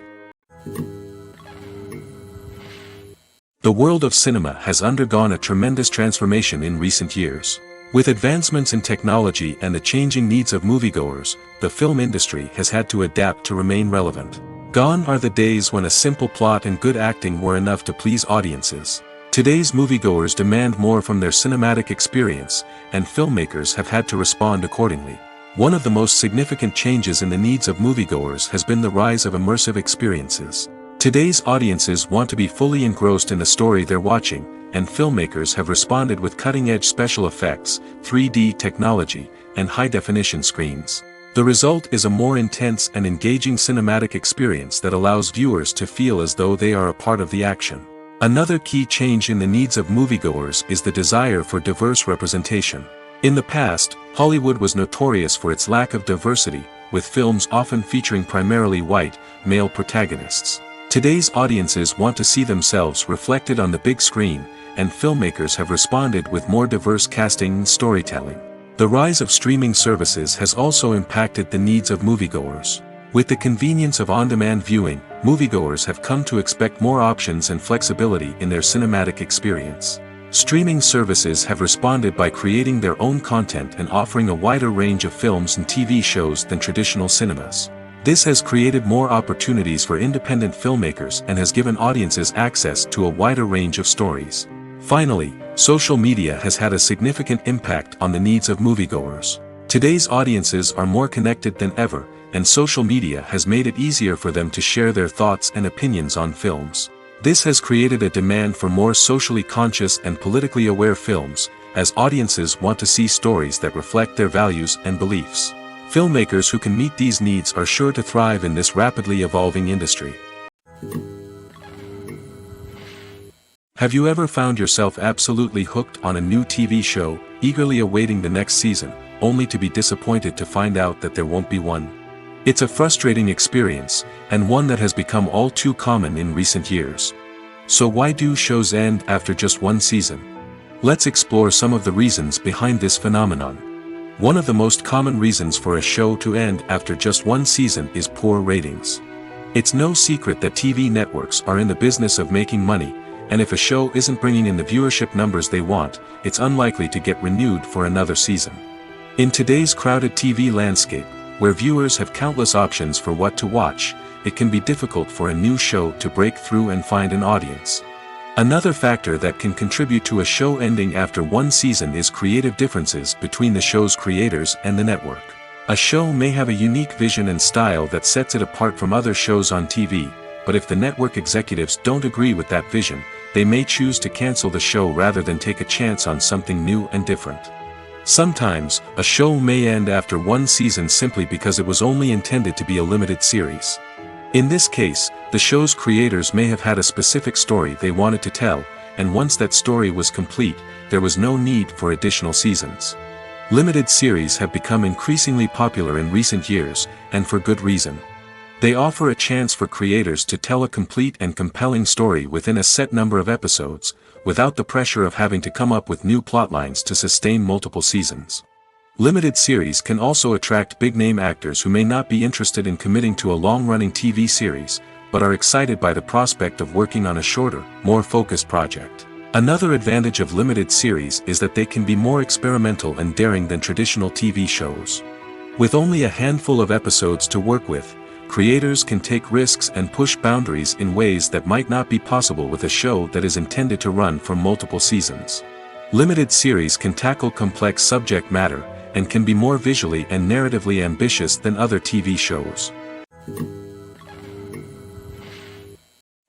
The world of cinema has undergone a tremendous transformation in recent years. With advancements in technology and the changing needs of moviegoers, the film industry has had to adapt to remain relevant. Gone are the days when a simple plot and good acting were enough to please audiences. Today's moviegoers demand more from their cinematic experience, and filmmakers have had to respond accordingly. One of the most significant changes in the needs of moviegoers has been the rise of immersive experiences. Today's audiences want to be fully engrossed in the story they're watching, and filmmakers have responded with cutting-edge special effects, 3D technology, and high-definition screens. The result is a more intense and engaging cinematic experience that allows viewers to feel as though they are a part of the action. Another key change in the needs of moviegoers is the desire for diverse representation. In the past, Hollywood was notorious for its lack of diversity, with films often featuring primarily white, male protagonists. Today's audiences want to see themselves reflected on the big screen, and filmmakers have responded with more diverse casting and storytelling. The rise of streaming services has also impacted the needs of moviegoers. With the convenience of on-demand viewing, moviegoers have come to expect more options and flexibility in their cinematic experience. Streaming services have responded by creating their own content and offering a wider range of films and TV shows than traditional cinemas. This has created more opportunities for independent filmmakers and has given audiences access to a wider range of stories. Finally, social media has had a significant impact on the needs of moviegoers. Today's audiences are more connected than ever, and social media has made it easier for them to share their thoughts and opinions on films. This has created a demand for more socially conscious and politically aware films, as audiences want to see stories that reflect their values and beliefs. Filmmakers who can meet these needs are sure to thrive in this rapidly evolving industry. Have you ever found yourself absolutely hooked on a new TV show, eagerly awaiting the next season, only to be disappointed to find out that there won't be one? It's a frustrating experience, and one that has become all too common in recent years. So why do shows end after just one season? Let's explore some of the reasons behind this phenomenon. One of the most common reasons for a show to end after just one season is poor ratings. It's no secret that TV networks are in the business of making money, and if a show isn't bringing in the viewership numbers they want, it's unlikely to get renewed for another season. In today's crowded TV landscape, where viewers have countless options for what to watch, it can be difficult for a new show to break through and find an audience. Another factor that can contribute to a show ending after one season is creative differences between the show's creators and the network. A show may have a unique vision and style that sets it apart from other shows on TV, but if the network executives don't agree with that vision, they may choose to cancel the show rather than take a chance on something new and different. Sometimes, a show may end after one season simply because it was only intended to be a limited series. In this case, the show's creators may have had a specific story they wanted to tell, and once that story was complete, there was no need for additional seasons. Limited series have become increasingly popular in recent years, and for good reason. They offer a chance for creators to tell a complete and compelling story within a set number of episodes, without the pressure of having to come up with new plotlines to sustain multiple seasons. Limited series can also attract big-name actors who may not be interested in committing to a long-running TV series, but are excited by the prospect of working on a shorter, more focused project. Another advantage of limited series is that they can be more experimental and daring than traditional TV shows. With only a handful of episodes to work with, creators can take risks and push boundaries in ways that might not be possible with a show that is intended to run for multiple seasons. Limited series can tackle complex subject matter, and can be more visually and narratively ambitious than other TV shows.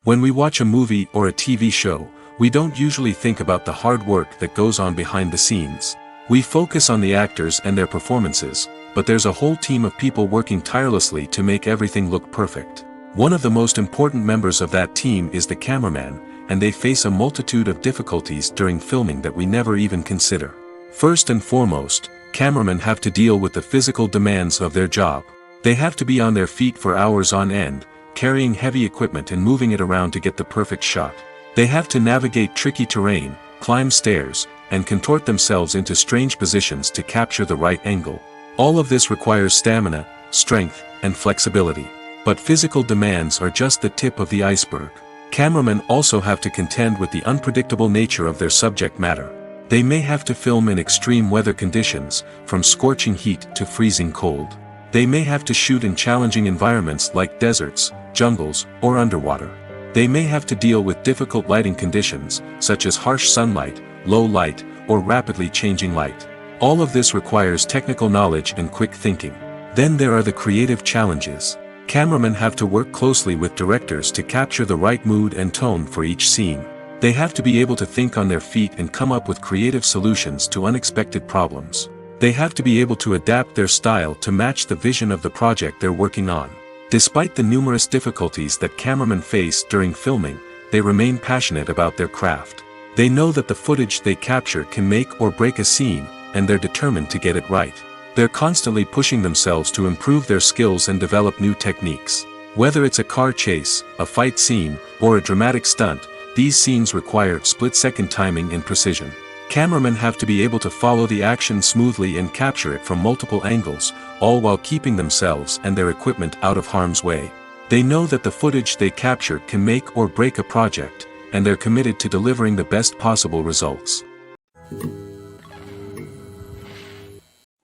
When we watch a movie or a TV show, we don't usually think about the hard work that goes on behind the scenes. We focus on the actors and their performances, but there's a whole team of people working tirelessly to make everything look perfect. One of the most important members of that team is the cameraman, and they face a multitude of difficulties during filming that we never even consider. First and foremost, cameramen have to deal with the physical demands of their job. They have to be on their feet for hours on end, carrying heavy equipment and moving it around to get the perfect shot. They have to navigate tricky terrain, climb stairs, and contort themselves into strange positions to capture the right angle. All of this requires stamina, strength, and flexibility. But physical demands are just the tip of the iceberg. Cameramen also have to contend with the unpredictable nature of their subject matter. They may have to film in extreme weather conditions, from scorching heat to freezing cold. They may have to shoot in challenging environments like deserts, jungles, or underwater. They may have to deal with difficult lighting conditions, such as harsh sunlight, low light, or rapidly changing light. All of this requires technical knowledge and quick thinking. Then there are the creative challenges. Cameramen have to work closely with directors to capture the right mood and tone for each scene. They have to be able to think on their feet and come up with creative solutions to unexpected problems. They have to be able to adapt their style to match the vision of the project they're working on. Despite the numerous difficulties that cameramen face during filming, they remain passionate about their craft. They know that the footage they capture can make or break a scene, and they're determined to get it right. They're constantly pushing themselves to improve their skills and develop new techniques. Whether it's a car chase, a fight scene, or a dramatic stunt, these scenes require split-second timing and precision. Cameramen have to be able to follow the action smoothly and capture it from multiple angles, all while keeping themselves and their equipment out of harm's way. They know that the footage they capture can make or break a project, and they're committed to delivering the best possible results.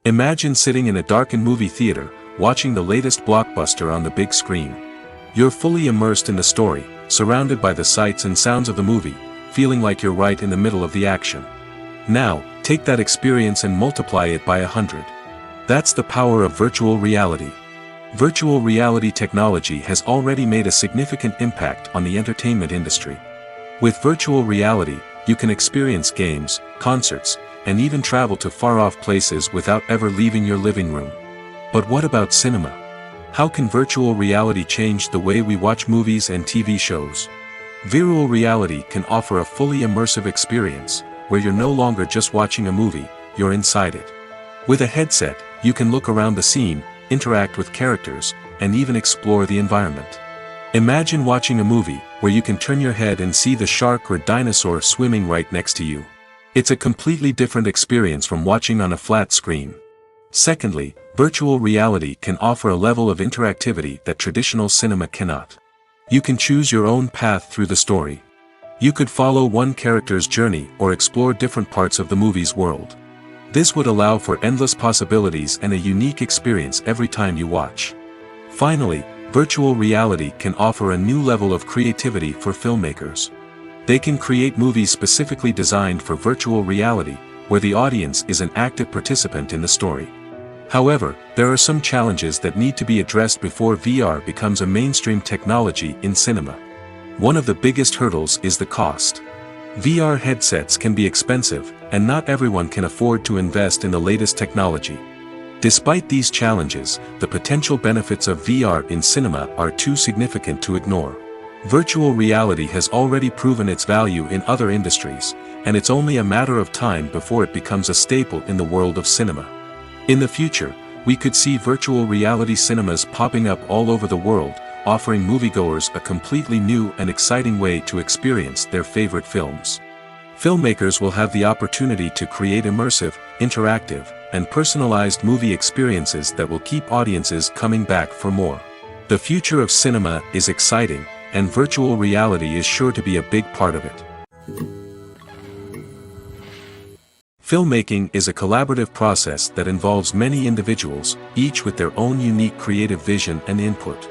Imagine sitting in a darkened movie theater, watching the latest blockbuster on the big screen. You're fully immersed in the story, surrounded by the sights and sounds of the movie, feeling like you're right in the middle of the action. Now, take that experience and multiply it by 100. That's the power of virtual reality. Virtual reality technology has already made a significant impact on the entertainment industry. With virtual reality, you can experience games, concerts, and even travel to far-off places without ever leaving your living room. But what about cinema? How can virtual reality change the way we watch movies and TV shows? Virtual reality can offer a fully immersive experience, where you're no longer just watching a movie, you're inside it. With a headset, you can look around the scene, interact with characters, and even explore the environment. Imagine watching a movie where you can turn your head and see the shark or dinosaur swimming right next to you. It's a completely different experience from watching on a flat screen. Secondly, virtual reality can offer a level of interactivity that traditional cinema cannot. You can choose your own path through the story. You could follow one character's journey or explore different parts of the movie's world. This would allow for endless possibilities and a unique experience every time you watch. Finally, virtual reality can offer a new level of creativity for filmmakers. They can create movies specifically designed for virtual reality, where the audience is an active participant in the story. However, there are some challenges that need to be addressed before VR becomes a mainstream technology in cinema. One of the biggest hurdles is the cost. VR headsets can be expensive, and not everyone can afford to invest in the latest technology. Despite these challenges, the potential benefits of VR in cinema are too significant to ignore. Virtual reality has already proven its value in other industries, and it's only a matter of time before it becomes a staple in the world of cinema. In the future, we could see virtual reality cinemas popping up all over the world, offering moviegoers a completely new and exciting way to experience their favorite films. Filmmakers will have the opportunity to create immersive, interactive, and personalized movie experiences that will keep audiences coming back for more. The future of cinema is exciting, and virtual reality is sure to be a big part of it. Filmmaking is a collaborative process that involves many individuals, each with their own unique creative vision and input.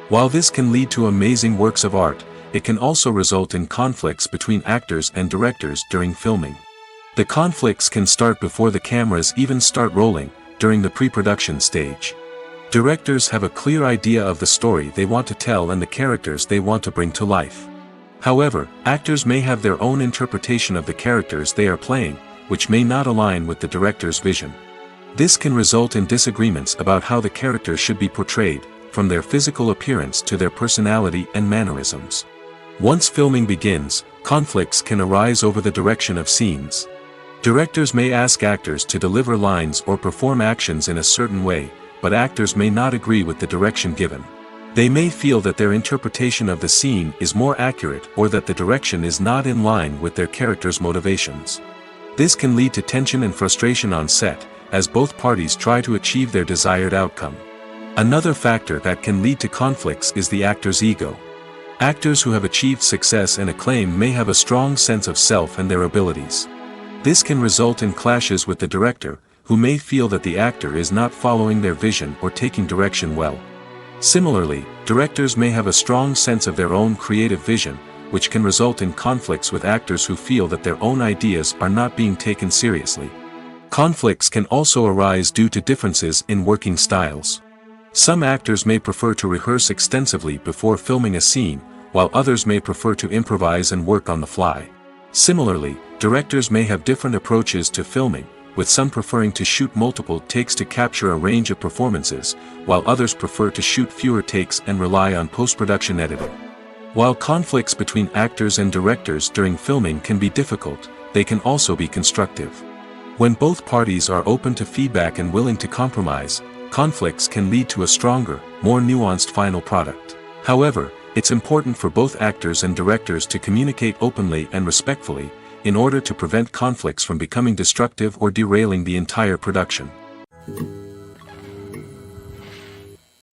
While this can lead to amazing works of art, it can also result in conflicts between actors and directors during filming. The conflicts can start before the cameras even start rolling, during the pre-production stage. Directors have a clear idea of the story they want to tell and the characters they want to bring to life. However, actors may have their own interpretation of the characters they are playing, which may not align with the director's vision. This can result in disagreements about how the characters should be portrayed, from their physical appearance to their personality and mannerisms. Once filming begins, conflicts can arise over the direction of scenes. Directors may ask actors to deliver lines or perform actions in a certain way, but actors may not agree with the direction given. They may feel that their interpretation of the scene is more accurate or that the direction is not in line with their character's motivations. This can lead to tension and frustration on set, as both parties try to achieve their desired outcome. Another factor that can lead to conflicts is the actor's ego. Actors who have achieved success and acclaim may have a strong sense of self and their abilities. This can result in clashes with the director, who may feel that the actor is not following their vision or taking direction well. Similarly, directors may have a strong sense of their own creative vision, which can result in conflicts with actors who feel that their own ideas are not being taken seriously. Conflicts can also arise due to differences in working styles. Some actors may prefer to rehearse extensively before filming a scene, while others may prefer to improvise and work on the fly. Similarly, directors may have different approaches to filming, with some preferring to shoot multiple takes to capture a range of performances, while others prefer to shoot fewer takes and rely on post-production editing. While conflicts between actors and directors during filming can be difficult, they can also be constructive. When both parties are open to feedback and willing to compromise, conflicts can lead to a stronger, more nuanced final product. However, it's important for both actors and directors to communicate openly and respectfully, in order to prevent conflicts from becoming destructive or derailing the entire production.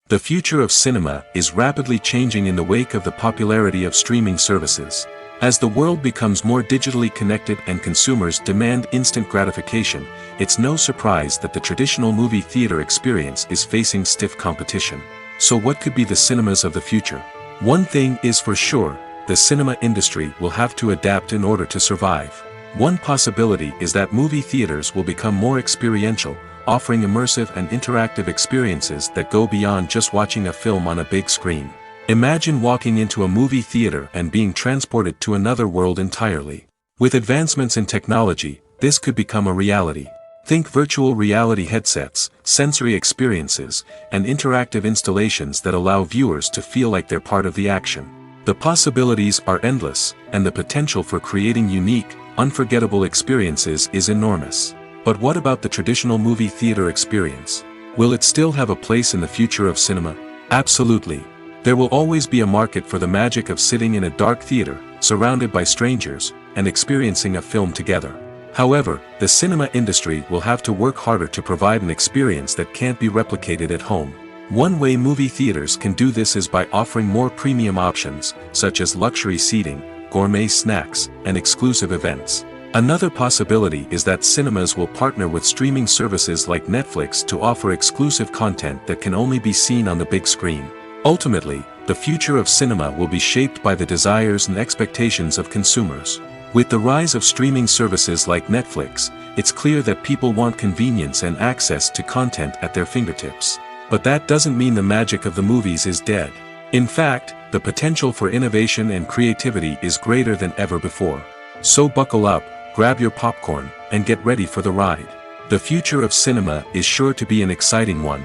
The future of cinema is rapidly changing in the wake of the popularity of streaming services. As the world becomes more digitally connected and consumers demand instant gratification, it's no surprise that the traditional movie theater experience is facing stiff competition. So what could be the cinemas of the future? One thing is for sure, the cinema industry will have to adapt in order to survive. One possibility is that movie theaters will become more experiential, offering immersive and interactive experiences that go beyond just watching a film on a big screen. Imagine walking into a movie theater and being transported to another world entirely. With advancements in technology, this could become a reality. Think virtual reality headsets, sensory experiences, and interactive installations that allow viewers to feel like they're part of the action. The possibilities are endless, and the potential for creating unique, unforgettable experiences is enormous. But what about the traditional movie theater experience? Will it still have a place in the future of cinema? Absolutely. There will always be a market for the magic of sitting in a dark theater, surrounded by strangers, and experiencing a film together. However, the cinema industry will have to work harder to provide an experience that can't be replicated at home. One way movie theaters can do this is by offering more premium options, such as luxury seating, gourmet snacks, and exclusive events. Another possibility is that cinemas will partner with streaming services like Netflix to offer exclusive content that can only be seen on the big screen. Ultimately, the future of cinema will be shaped by the desires and expectations of consumers. With the rise of streaming services like Netflix, it's clear that people want convenience and access to content at their fingertips. But that doesn't mean the magic of the movies is dead. In fact, the potential for innovation and creativity is greater than ever before. So buckle up, grab your popcorn, and get ready for the ride. The future of cinema is sure to be an exciting one.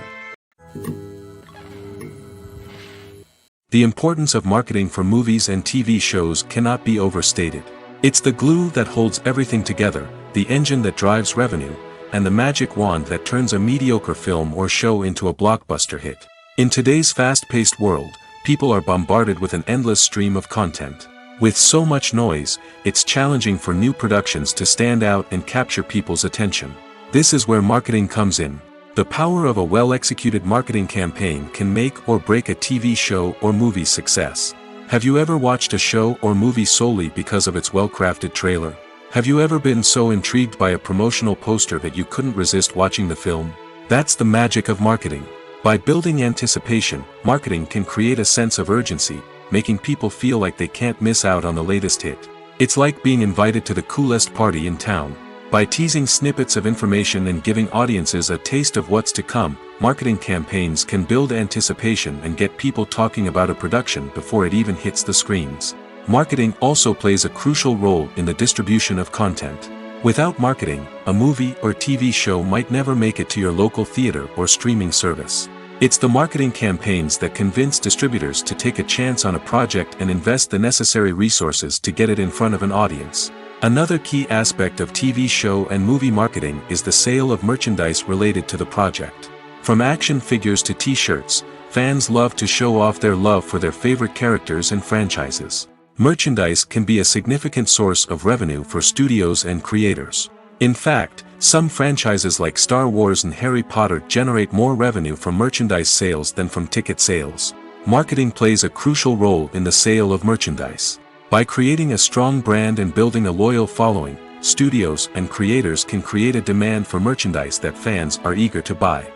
The importance of marketing for movies and TV shows cannot be overstated. It's the glue that holds everything together, the engine that drives revenue, and the magic wand that turns a mediocre film or show into a blockbuster hit. In today's fast-paced world, people are bombarded with an endless stream of content. With so much noise, it's challenging for new productions to stand out and capture people's attention. This is where marketing comes in. The power of a well-executed marketing campaign can make or break a TV show or movie's success. Have you ever watched a show or movie solely because of its well-crafted trailer? Have you ever been so intrigued by a promotional poster that you couldn't resist watching the film? That's the magic of marketing. By building anticipation, marketing can create a sense of urgency, making people feel like they can't miss out on the latest hit. It's like being invited to the coolest party in town. By teasing snippets of information and giving audiences a taste of what's to come, marketing campaigns can build anticipation and get people talking about a production before it even hits the screens. Marketing also plays a crucial role in the distribution of content. Without marketing, a movie or TV show might never make it to your local theater or streaming service. It's the marketing campaigns that convince distributors to take a chance on a project and invest the necessary resources to get it in front of an audience. Another key aspect of TV show and movie marketing is the sale of merchandise related to the project. From action figures to t-shirts, fans love to show off their love for their favorite characters and franchises. Merchandise can be a significant source of revenue for studios and creators. In fact, some franchises like Star Wars and Harry Potter generate more revenue from merchandise sales than from ticket sales. Marketing plays a crucial role in the sale of merchandise. By creating a strong brand and building a loyal following, studios and creators can create a demand for merchandise that fans are eager to buy.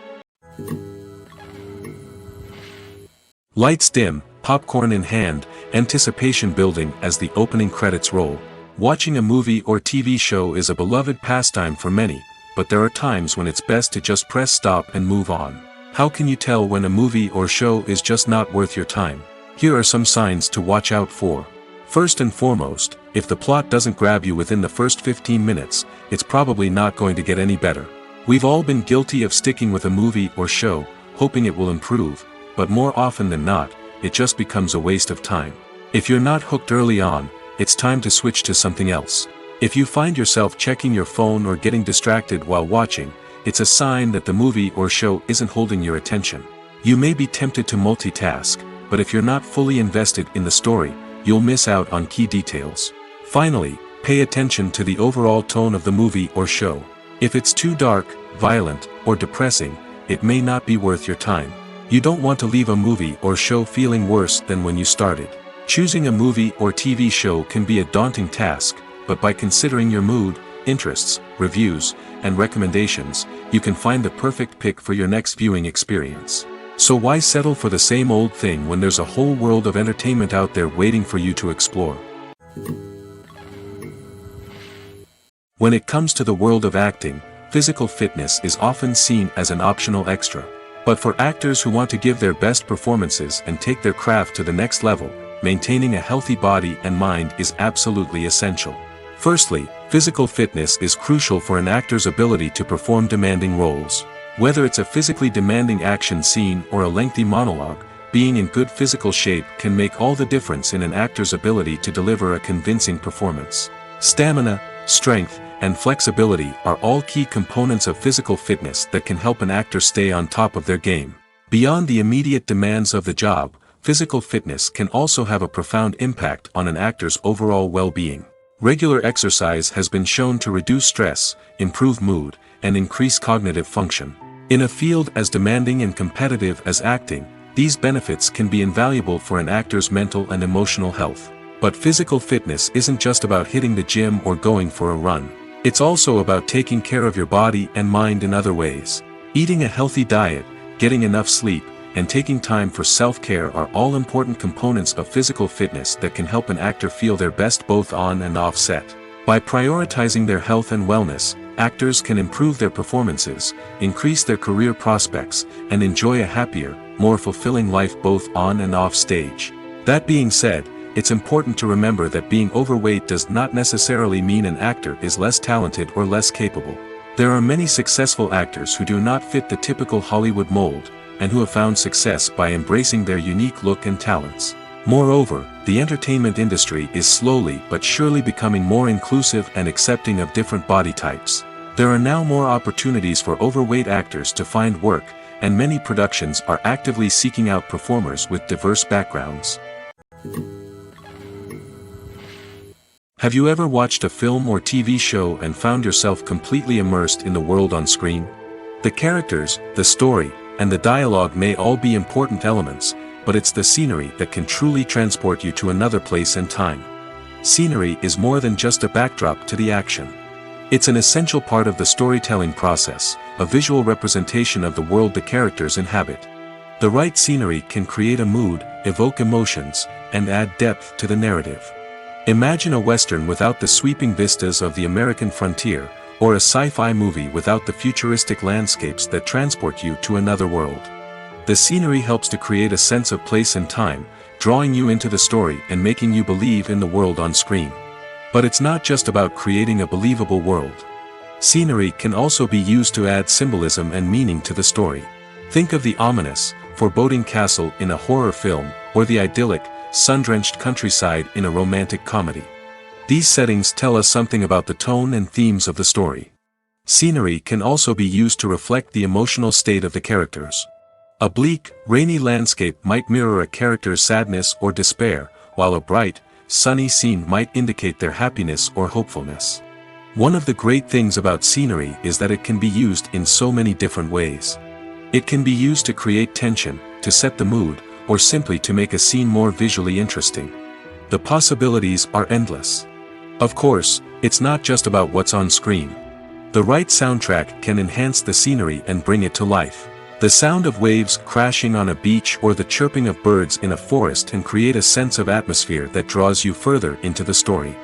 Lights dim, popcorn in hand, anticipation building as the opening credits roll. Watching a movie or TV show is a beloved pastime for many, but there are times when it's best to just press stop and move on. How can you tell when a movie or show is just not worth your time? Here are some signs to watch out for. First and foremost, if the plot doesn't grab you within the first 15 minutes, it's probably not going to get any better. We've all been guilty of sticking with a movie or show, hoping it will improve, but more often than not, it just becomes a waste of time. If you're not hooked early on, it's time to switch to something else. If you find yourself checking your phone or getting distracted while watching, it's a sign that the movie or show isn't holding your attention. You may be tempted to multitask, but if you're not fully invested in the story, you'll miss out on key details. Finally, pay attention to the overall tone of the movie or show. If it's too dark, violent, or depressing, it may not be worth your time. You don't want to leave a movie or show feeling worse than when you started. Choosing a movie or TV show can be a daunting task, but by considering your mood, interests, reviews, and recommendations, you can find the perfect pick for your next viewing experience. So why settle for the same old thing when there's a whole world of entertainment out there waiting for you to explore? When it comes to the world of acting, physical fitness is often seen as an optional extra. But for actors who want to give their best performances and take their craft to the next level, maintaining a healthy body and mind is absolutely essential. Firstly, physical fitness is crucial for an actor's ability to perform demanding roles. Whether it's a physically demanding action scene or a lengthy monologue, being in good physical shape can make all the difference in an actor's ability to deliver a convincing performance. Stamina, strength, and flexibility are all key components of physical fitness that can help an actor stay on top of their game. Beyond the immediate demands of the job, physical fitness can also have a profound impact on an actor's overall well-being. Regular exercise has been shown to reduce stress, improve mood, and increase cognitive function. In a field as demanding and competitive as acting, these benefits can be invaluable for an actor's mental and emotional health. But physical fitness isn't just about hitting the gym or going for a run. It's also about taking care of your body and mind in other ways. Eating a healthy diet, getting enough sleep, and taking time for self-care are all important components of physical fitness that can help an actor feel their best both on and off set. By prioritizing their health and wellness, actors can improve their performances, increase their career prospects, and enjoy a happier, more fulfilling life both on and off stage. That being said, it's important to remember that being overweight does not necessarily mean an actor is less talented or less capable. There are many successful actors who do not fit the typical Hollywood mold, and who have found success by embracing their unique look and talents. Moreover, the entertainment industry is slowly but surely becoming more inclusive and accepting of different body types. There are now more opportunities for overweight actors to find work, and many productions are actively seeking out performers with diverse backgrounds. Have you ever watched a film or TV show and found yourself completely immersed in the world on screen? The characters, the story, and the dialogue may all be important elements, but it's the scenery that can truly transport you to another place and time. Scenery is more than just a backdrop to the action. It's an essential part of the storytelling process, a visual representation of the world the characters inhabit. The right scenery can create a mood, evoke emotions, and add depth to the narrative. Imagine a Western without the sweeping vistas of the American frontier, or a sci-fi movie without the futuristic landscapes that transport you to another world. The scenery helps to create a sense of place and time, drawing you into the story and making you believe in the world on screen. But it's not just about creating a believable world. Scenery can also be used to add symbolism and meaning to the story. Think of the ominous, foreboding castle in a horror film, or the idyllic, sun-drenched countryside in a romantic comedy. These settings tell us something about the tone and themes of the story. Scenery can also be used to reflect the emotional state of the characters. A bleak, rainy landscape might mirror a character's sadness or despair, while a bright, sunny scene might indicate their happiness or hopefulness. One of the great things about scenery is that it can be used in so many different ways. It can be used to create tension, to set the mood, or simply to make a scene more visually interesting. The possibilities are endless. Of course, it's not just about what's on screen. The right soundtrack can enhance the scenery and bring it to life. The sound of waves crashing on a beach or the chirping of birds in a forest can create a sense of atmosphere that draws you further into the story.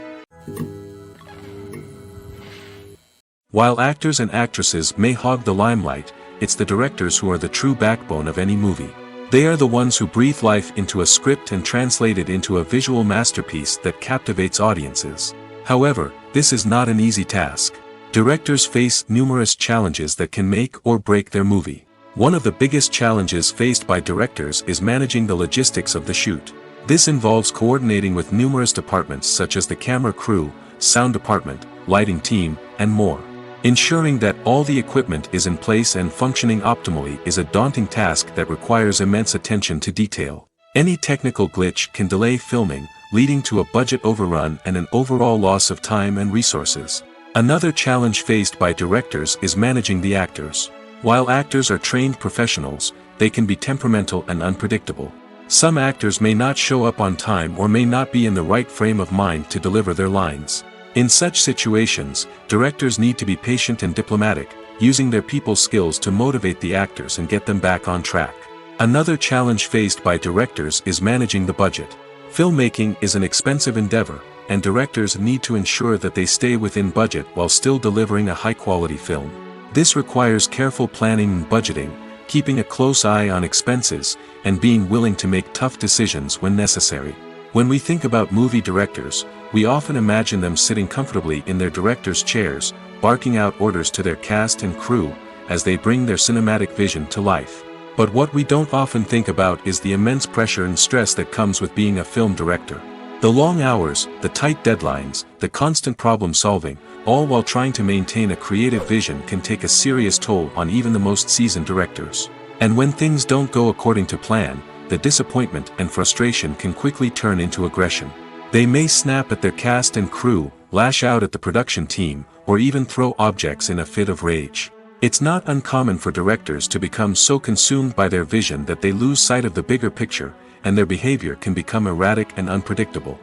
While actors and actresses may hog the limelight, it's the directors who are the true backbone of any movie. They are the ones who breathe life into a script and translate it into a visual masterpiece that captivates audiences. However, this is not an easy task. Directors face numerous challenges that can make or break their movie. One of the biggest challenges faced by directors is managing the logistics of the shoot. This involves coordinating with numerous departments such as the camera crew, sound department, lighting team, and more. Ensuring that all the equipment is in place and functioning optimally is a daunting task that requires immense attention to detail. Any technical glitch can delay filming, leading to a budget overrun and an overall loss of time and resources. Another challenge faced by directors is managing the actors. While actors are trained professionals, they can be temperamental and unpredictable. Some actors may not show up on time or may not be in the right frame of mind to deliver their lines. In such situations, directors need to be patient and diplomatic, using their people skills to motivate the actors and get them back on track. Another challenge faced by directors is managing the budget. Filmmaking is an expensive endeavor, and directors need to ensure that they stay within budget while still delivering a high-quality film. This requires careful planning and budgeting, keeping a close eye on expenses, and being willing to make tough decisions when necessary. When we think about movie directors, we often imagine them sitting comfortably in their director's chairs, barking out orders to their cast and crew, as they bring their cinematic vision to life. But what we don't often think about is the immense pressure and stress that comes with being a film director. The long hours, the tight deadlines, the constant problem solving, all while trying to maintain a creative vision can take a serious toll on even the most seasoned directors. And when things don't go according to plan, the disappointment and frustration can quickly turn into aggression. They may snap at their cast and crew, lash out at the production team, or even throw objects in a fit of rage. It's not uncommon for directors to become so consumed by their vision that they lose sight of the bigger picture, and their behavior can become erratic and unpredictable.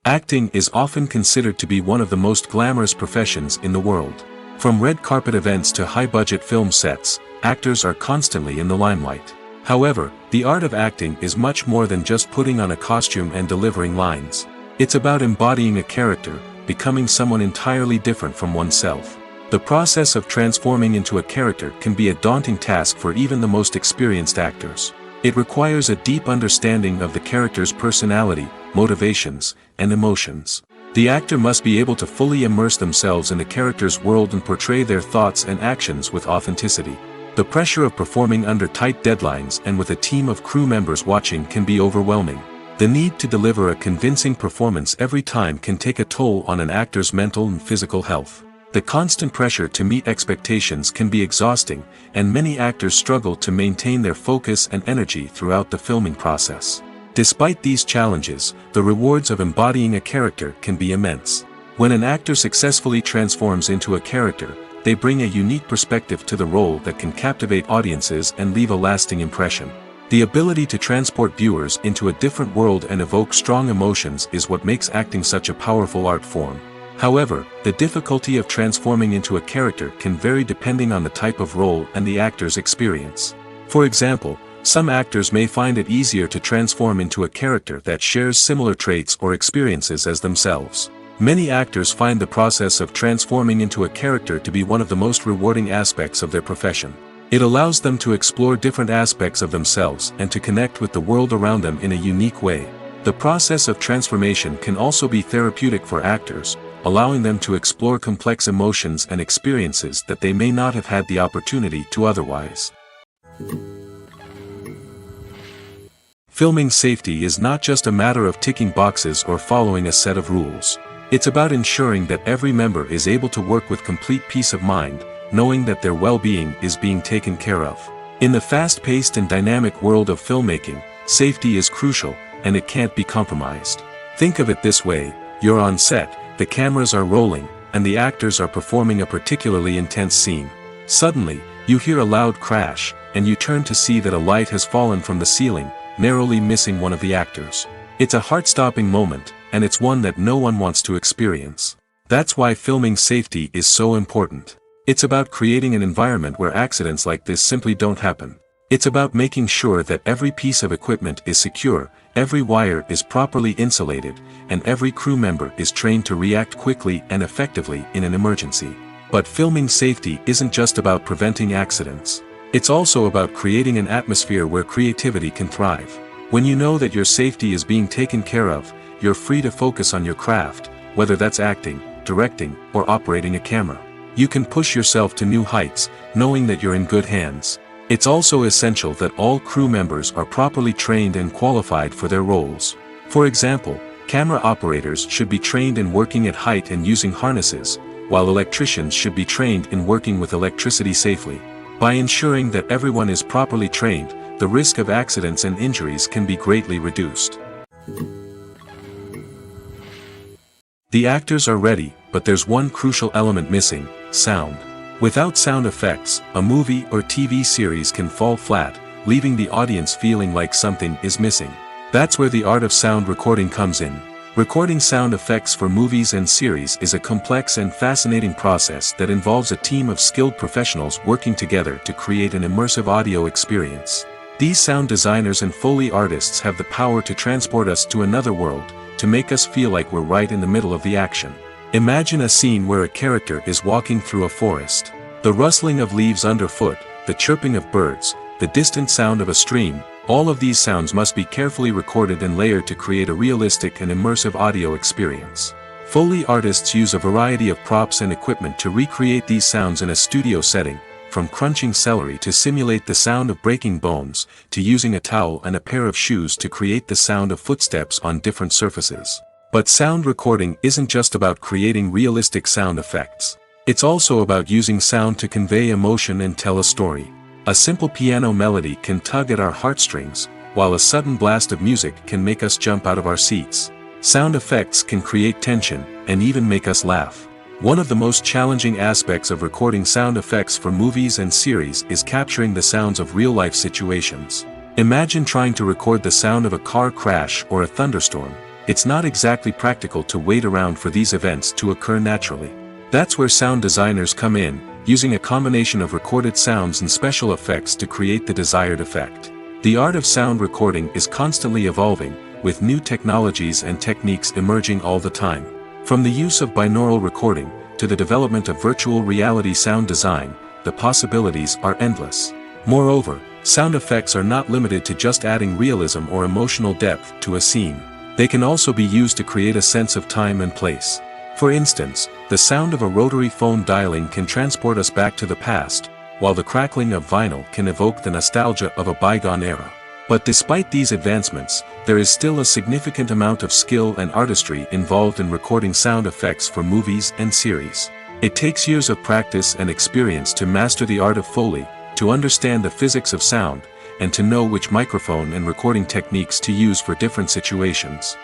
Acting is often considered to be one of the most glamorous professions in the world. From red carpet events to high-budget film sets, actors are constantly in the limelight. However, the art of acting is much more than just putting on a costume and delivering lines. It's about embodying a character, becoming someone entirely different from oneself. The process of transforming into a character can be a daunting task for even the most experienced actors. It requires a deep understanding of the character's personality, motivations, and emotions. The actor must be able to fully immerse themselves in the character's world and portray their thoughts and actions with authenticity. The pressure of performing under tight deadlines and with a team of crew members watching can be overwhelming. The need to deliver a convincing performance every time can take a toll on an actor's mental and physical health. The constant pressure to meet expectations can be exhausting, and many actors struggle to maintain their focus and energy throughout the filming process. Despite these challenges, the rewards of embodying a character can be immense. When an actor successfully transforms into a character, they bring a unique perspective to the role that can captivate audiences and leave a lasting impression. The ability to transport viewers into a different world and evoke strong emotions is what makes acting such a powerful art form. However, the difficulty of transforming into a character can vary depending on the type of role and the actor's experience. For example, some actors may find it easier to transform into a character that shares similar traits or experiences as themselves. Many actors find the process of transforming into a character to be one of the most rewarding aspects of their profession. It allows them to explore different aspects of themselves and to connect with the world around them in a unique way. The process of transformation can also be therapeutic for actors, allowing them to explore complex emotions and experiences that they may not have had the opportunity to otherwise. Filming safety is not just a matter of ticking boxes or following a set of rules. It's about ensuring that every member is able to work with complete peace of mind, knowing that their well-being is being taken care of. In the fast-paced and dynamic world of filmmaking, safety is crucial, and it can't be compromised. Think of it this way: you're on set, the cameras are rolling, and the actors are performing a particularly intense scene. Suddenly, you hear a loud crash, and you turn to see that a light has fallen from the ceiling, narrowly missing one of the actors. It's a heart-stopping moment, and it's one that no one wants to experience. That's why filming safety is so important. It's about creating an environment where accidents like this simply don't happen. It's about making sure that every piece of equipment is secure, every wire is properly insulated, and every crew member is trained to react quickly and effectively in an emergency. But filming safety isn't just about preventing accidents. It's also about creating an atmosphere where creativity can thrive. When you know that your safety is being taken care of, you're free to focus on your craft, whether that's acting, directing, or operating a camera. You can push yourself to new heights, knowing that you're in good hands. It's also essential that all crew members are properly trained and qualified for their roles. For example, camera operators should be trained in working at height and using harnesses, while electricians should be trained in working with electricity safely. By ensuring that everyone is properly trained, the risk of accidents and injuries can be greatly reduced. The actors are ready, but there's one crucial element missing: sound. Without sound effects, a movie or TV series can fall flat, leaving the audience feeling like something is missing. That's where the art of sound recording comes in. Recording sound effects for movies and series is a complex and fascinating process that involves a team of skilled professionals working together to create an immersive audio experience. These sound designers and Foley artists have the power to transport us to another world, to make us feel like we're right in the middle of the action. Imagine a scene where a character is walking through a forest. The rustling of leaves underfoot, the chirping of birds, the distant sound of a stream, all of these sounds must be carefully recorded and layered to create a realistic and immersive audio experience. Foley artists use a variety of props and equipment to recreate these sounds in a studio setting, from crunching celery to simulate the sound of breaking bones, to using a towel and a pair of shoes to create the sound of footsteps on different surfaces. But sound recording isn't just about creating realistic sound effects. It's also about using sound to convey emotion and tell a story. A simple piano melody can tug at our heartstrings, while a sudden blast of music can make us jump out of our seats. Sound effects can create tension, and even make us laugh. One of the most challenging aspects of recording sound effects for movies and series is capturing the sounds of real-life situations. Imagine trying to record the sound of a car crash or a thunderstorm. It's not exactly practical to wait around for these events to occur naturally. That's where sound designers come in, using a combination of recorded sounds and special effects to create the desired effect. The art of sound recording is constantly evolving, with new technologies and techniques emerging all the time. From the use of binaural recording, to the development of virtual reality sound design, the possibilities are endless. Moreover, sound effects are not limited to just adding realism or emotional depth to a scene. They can also be used to create a sense of time and place. For instance, the sound of a rotary phone dialing can transport us back to the past, while the crackling of vinyl can evoke the nostalgia of a bygone era. But despite these advancements, there is still a significant amount of skill and artistry involved in recording sound effects for movies and series. It takes years of practice and experience to master the art of Foley, to understand the physics of sound, and to know which microphone and recording techniques to use for different situations.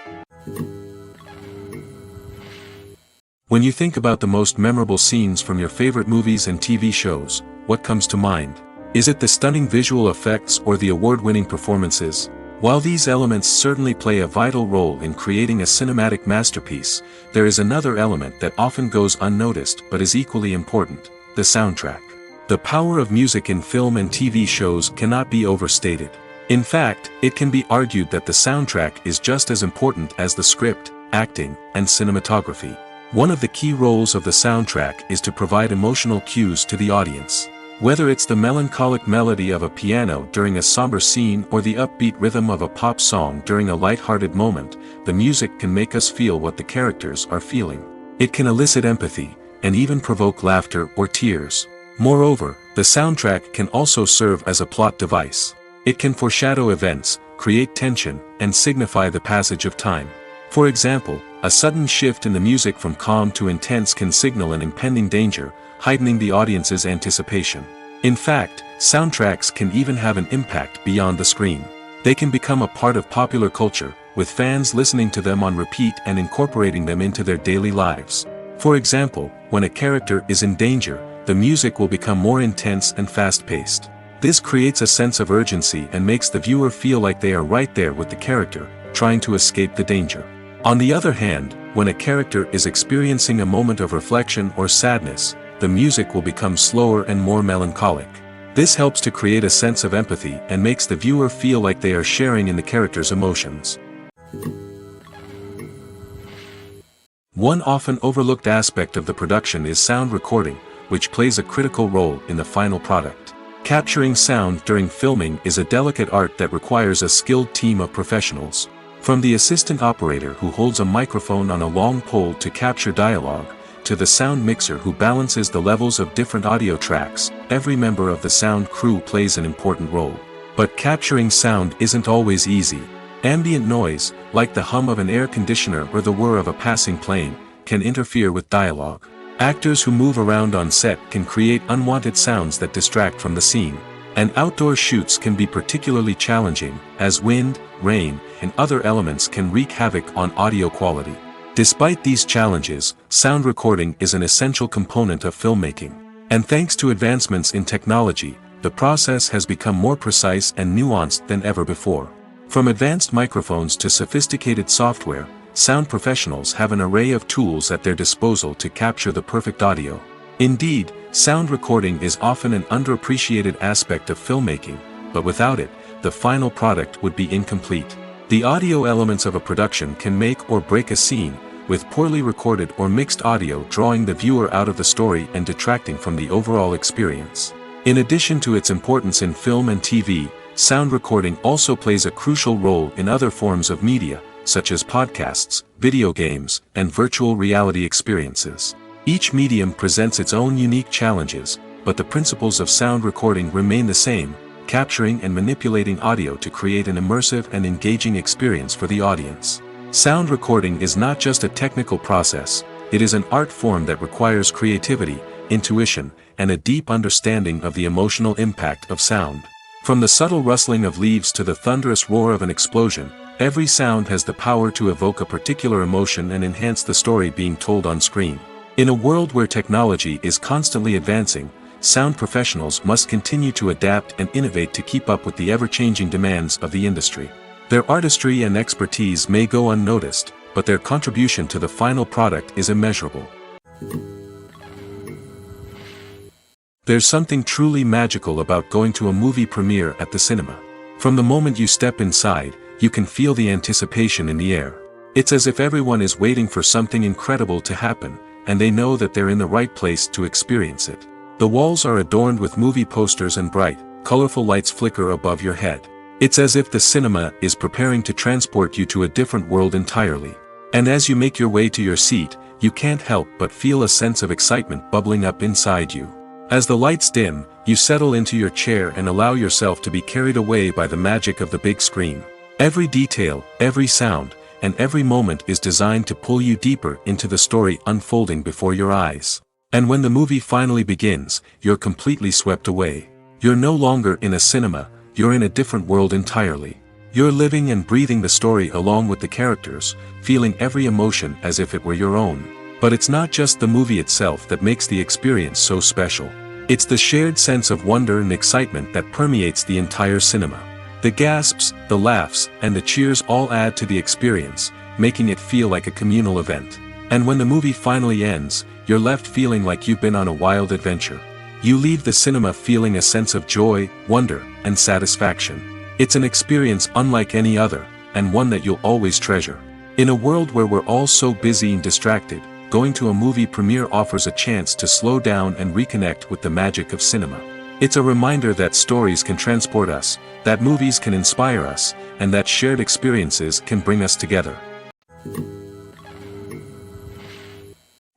When you think about the most memorable scenes from your favorite movies and TV shows, what comes to mind? Is it the stunning visual effects or the award-winning performances? While these elements certainly play a vital role in creating a cinematic masterpiece, there is another element that often goes unnoticed but is equally important: the soundtrack. The power of music in film and TV shows cannot be overstated. In fact, it can be argued that the soundtrack is just as important as the script, acting, and cinematography. One of the key roles of the soundtrack is to provide emotional cues to the audience. Whether it's the melancholic melody of a piano during a somber scene or the upbeat rhythm of a pop song during a light-hearted moment, the music can make us feel what the characters are feeling. It can elicit empathy, and even provoke laughter or tears. Moreover, the soundtrack can also serve as a plot device. It can foreshadow events, create tension, and signify the passage of time. For example, a sudden shift in the music from calm to intense can signal an impending danger, heightening the audience's anticipation. In fact, soundtracks can even have an impact beyond the screen. They can become a part of popular culture, with fans listening to them on repeat and incorporating them into their daily lives. For example, when a character is in danger, the music will become more intense and fast-paced. This creates a sense of urgency and makes the viewer feel like they are right there with the character, trying to escape the danger. On the other hand, when a character is experiencing a moment of reflection or sadness, the music will become slower and more melancholic. This helps to create a sense of empathy and makes the viewer feel like they are sharing in the character's emotions. One often overlooked aspect of the production is sound recording, which plays a critical role in the final product. Capturing sound during filming is a delicate art that requires a skilled team of professionals. From the assistant operator who holds a microphone on a long pole to capture dialogue, to the sound mixer who balances the levels of different audio tracks, every member of the sound crew plays an important role. But capturing sound isn't always easy. Ambient noise, like the hum of an air conditioner or the whir of a passing plane, can interfere with dialogue. Actors who move around on set can create unwanted sounds that distract from the scene. And outdoor shoots can be particularly challenging, as wind, rain, and other elements can wreak havoc on audio quality. Despite these challenges, sound recording is an essential component of filmmaking. And thanks to advancements in technology, the process has become more precise and nuanced than ever before. From advanced microphones to sophisticated software, sound professionals have an array of tools at their disposal to capture the perfect audio. Indeed, sound recording is often an underappreciated aspect of filmmaking, but without it, the final product would be incomplete. The audio elements of a production can make or break a scene, with poorly recorded or mixed audio drawing the viewer out of the story and detracting from the overall experience. In addition to its importance in film and TV, sound recording also plays a crucial role in other forms of media, such as podcasts, video games, and virtual reality experiences. Each medium presents its own unique challenges, but the principles of sound recording remain the same: capturing and manipulating audio to create an immersive and engaging experience for the audience. Sound recording is not just a technical process, it is an art form that requires creativity, intuition, and a deep understanding of the emotional impact of sound. From the subtle rustling of leaves to the thunderous roar of an explosion, every sound has the power to evoke a particular emotion and enhance the story being told on screen. In a world where technology is constantly advancing, sound professionals must continue to adapt and innovate to keep up with the ever-changing demands of the industry. Their artistry and expertise may go unnoticed, but their contribution to the final product is immeasurable. There's something truly magical about going to a movie premiere at the cinema. From the moment you step inside, you can feel the anticipation in the air. It's as if everyone is waiting for something incredible to happen, and they know that they're in the right place to experience it. The walls are adorned with movie posters and bright, colorful lights flicker above your head. It's as if the cinema is preparing to transport you to a different world entirely. And as you make your way to your seat, you can't help but feel a sense of excitement bubbling up inside you. As the lights dim, you settle into your chair and allow yourself to be carried away by the magic of the big screen. Every detail, every sound, and every moment is designed to pull you deeper into the story unfolding before your eyes. And when the movie finally begins, you're completely swept away. You're no longer in a cinema, you're in a different world entirely. You're living and breathing the story along with the characters, feeling every emotion as if it were your own. But it's not just the movie itself that makes the experience so special. It's the shared sense of wonder and excitement that permeates the entire cinema. The gasps, the laughs, and the cheers all add to the experience, making it feel like a communal event. And when the movie finally ends, you're left feeling like you've been on a wild adventure. You leave the cinema feeling a sense of joy, wonder, and satisfaction. It's an experience unlike any other, and one that you'll always treasure. In a world where we're all so busy and distracted, going to a movie premiere offers a chance to slow down and reconnect with the magic of cinema. It's a reminder that stories can transport us, that movies can inspire us, and that shared experiences can bring us together.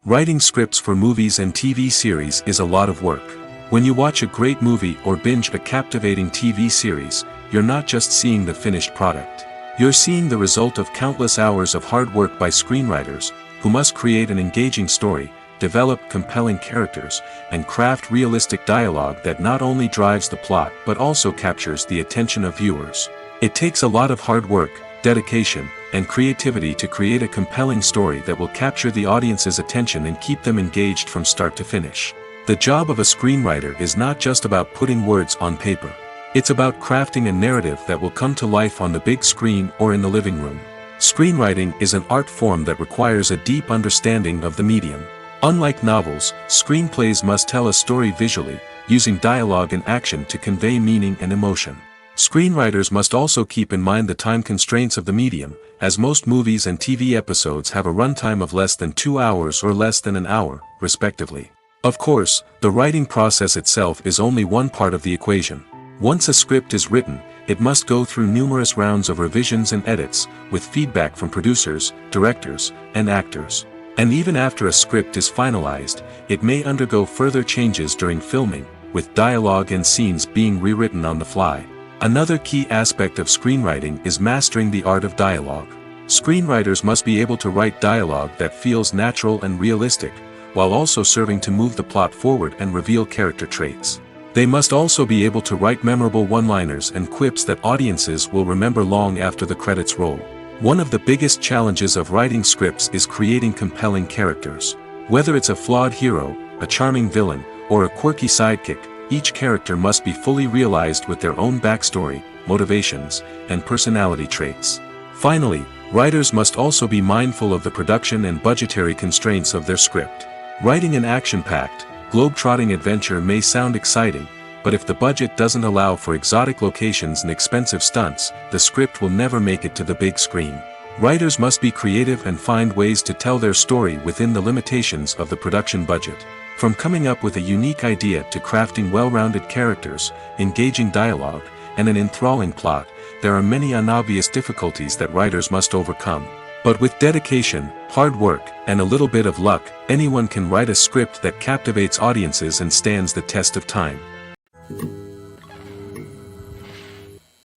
Writing scripts for movies and TV series is a lot of work. When you watch a great movie or binge a captivating TV series, you're not just seeing the finished product. You're seeing the result of countless hours of hard work by screenwriters, who must create an engaging story, develop compelling characters, and craft realistic dialogue that not only drives the plot but also captures the attention of viewers. It takes a lot of hard work, dedication, and creativity to create a compelling story that will capture the audience's attention and keep them engaged from start to finish. The job of a screenwriter is not just about putting words on paper. It's about crafting a narrative that will come to life on the big screen or in the living room. Screenwriting is an art form that requires a deep understanding of the medium. Unlike novels, screenplays must tell a story visually, using dialogue and action to convey meaning and emotion. Screenwriters must also keep in mind the time constraints of the medium, as most movies and TV episodes have a runtime of less than 2 hours or less than an hour, respectively. Of course, the writing process itself is only one part of the equation. Once a script is written, it must go through numerous rounds of revisions and edits, with feedback from producers, directors, and actors. And even after a script is finalized, it may undergo further changes during filming, with dialogue and scenes being rewritten on the fly. Another key aspect of screenwriting is mastering the art of dialogue. Screenwriters must be able to write dialogue that feels natural and realistic, while also serving to move the plot forward and reveal character traits. They must also be able to write memorable one-liners and quips that audiences will remember long after the credits roll. One of the biggest challenges of writing scripts is creating compelling characters. Whether it's a flawed hero, a charming villain, or a quirky sidekick, each character must be fully realized with their own backstory, motivations, and personality traits. Finally, writers must also be mindful of the production and budgetary constraints of their script. Writing an action-packed, globe-trotting adventure may sound exciting, but if the budget doesn't allow for exotic locations and expensive stunts, the script will never make it to the big screen. Writers must be creative and find ways to tell their story within the limitations of the production budget. From coming up with a unique idea to crafting well-rounded characters, engaging dialogue, and an enthralling plot, there are many unobvious difficulties that writers must overcome. But with dedication, hard work, and a little bit of luck, anyone can write a script that captivates audiences and stands the test of time.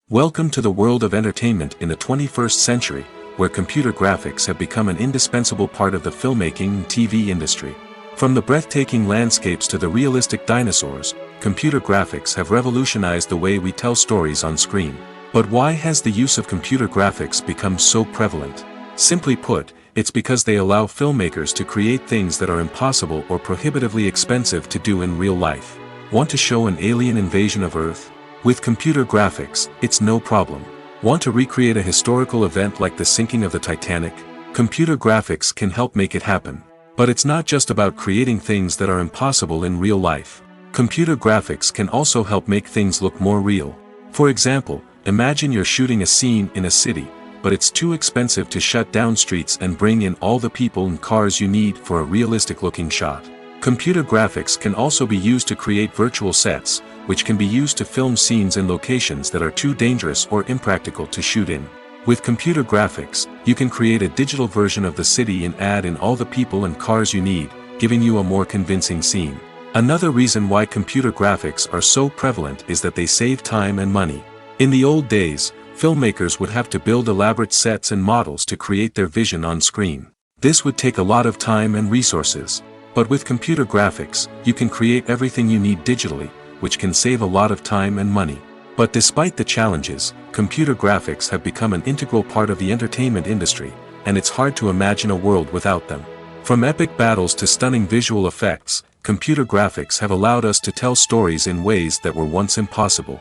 Welcome to the world of entertainment in the 21st century, where computer graphics have become an indispensable part of the filmmaking and TV industry. From the breathtaking landscapes to the realistic dinosaurs, computer graphics have revolutionized the way we tell stories on screen. But why has the use of computer graphics become so prevalent? Simply put, it's because they allow filmmakers to create things that are impossible or prohibitively expensive to do in real life. Want to show an alien invasion of Earth? With computer graphics, it's no problem. Want to recreate a historical event like the sinking of the Titanic? Computer graphics can help make it happen. But it's not just about creating things that are impossible in real life. Computer graphics can also help make things look more real. For example, imagine you're shooting a scene in a city, but it's too expensive to shut down streets and bring in all the people and cars you need for a realistic-looking shot. Computer graphics can also be used to create virtual sets, which can be used to film scenes in locations that are too dangerous or impractical to shoot in. With computer graphics, you can create a digital version of the city and add in all the people and cars you need, giving you a more convincing scene. Another reason why computer graphics are so prevalent is that they save time and money. In the old days, filmmakers would have to build elaborate sets and models to create their vision on screen. This would take a lot of time and resources. But with computer graphics, you can create everything you need digitally, which can save a lot of time and money. But despite the challenges, computer graphics have become an integral part of the entertainment industry, and it's hard to imagine a world without them. From epic battles to stunning visual effects, computer graphics have allowed us to tell stories in ways that were once impossible.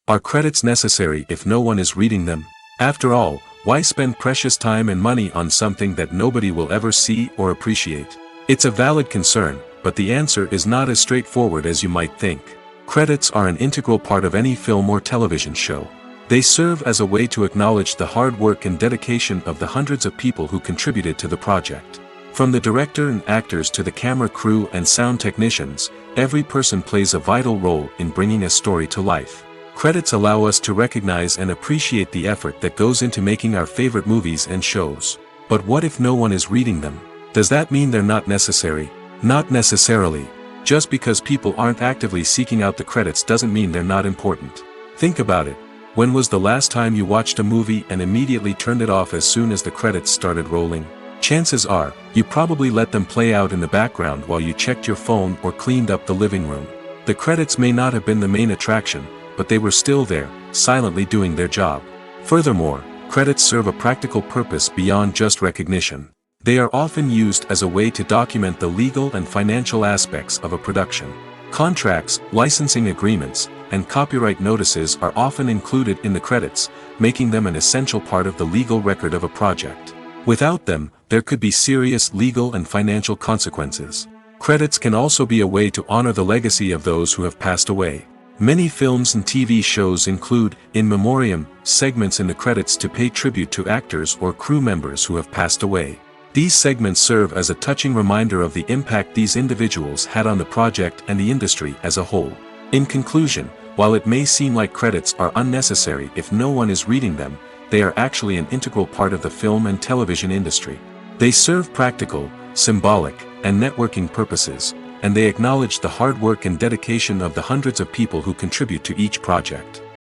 Are credits necessary if no one is reading them? After all, why spend precious time and money on something that nobody will ever see or appreciate? It's a valid concern, but the answer is not as straightforward as you might think. Credits are an integral part of any film or television show. They serve as a way to acknowledge the hard work and dedication of the hundreds of people who contributed to the project. From the director and actors to the camera crew and sound technicians, every person plays a vital role in bringing a story to life. Credits allow us to recognize and appreciate the effort that goes into making our favorite movies and shows. But what if no one is reading them? Does that mean they're not necessary? Not necessarily. Just because people aren't actively seeking out the credits doesn't mean they're not important. Think about it. When was the last time you watched a movie and immediately turned it off as soon as the credits started rolling? Chances are, you probably let them play out in the background while you checked your phone or cleaned up the living room. The credits may not have been the main attraction, but they were still there, silently doing their job. Furthermore, credits serve a practical purpose beyond just recognition. They are often used as a way to document the legal and financial aspects of a production. Contracts, licensing agreements, and copyright notices are often included in the credits, making them an essential part of the legal record of a project. Without them, there could be serious legal and financial consequences. Credits can also be a way to honor the legacy of those who have passed away. Many films and TV shows include, in memoriam, segments in the credits to pay tribute to actors or crew members who have passed away. These segments serve as a touching reminder of the impact these individuals had on the project and the industry as a whole. In conclusion, while it may seem like credits are unnecessary if no one is reading them, they are actually an integral part of the film and television industry. They serve practical, symbolic, and networking purposes, and they acknowledge the hard work and dedication of the hundreds of people who contribute to each project.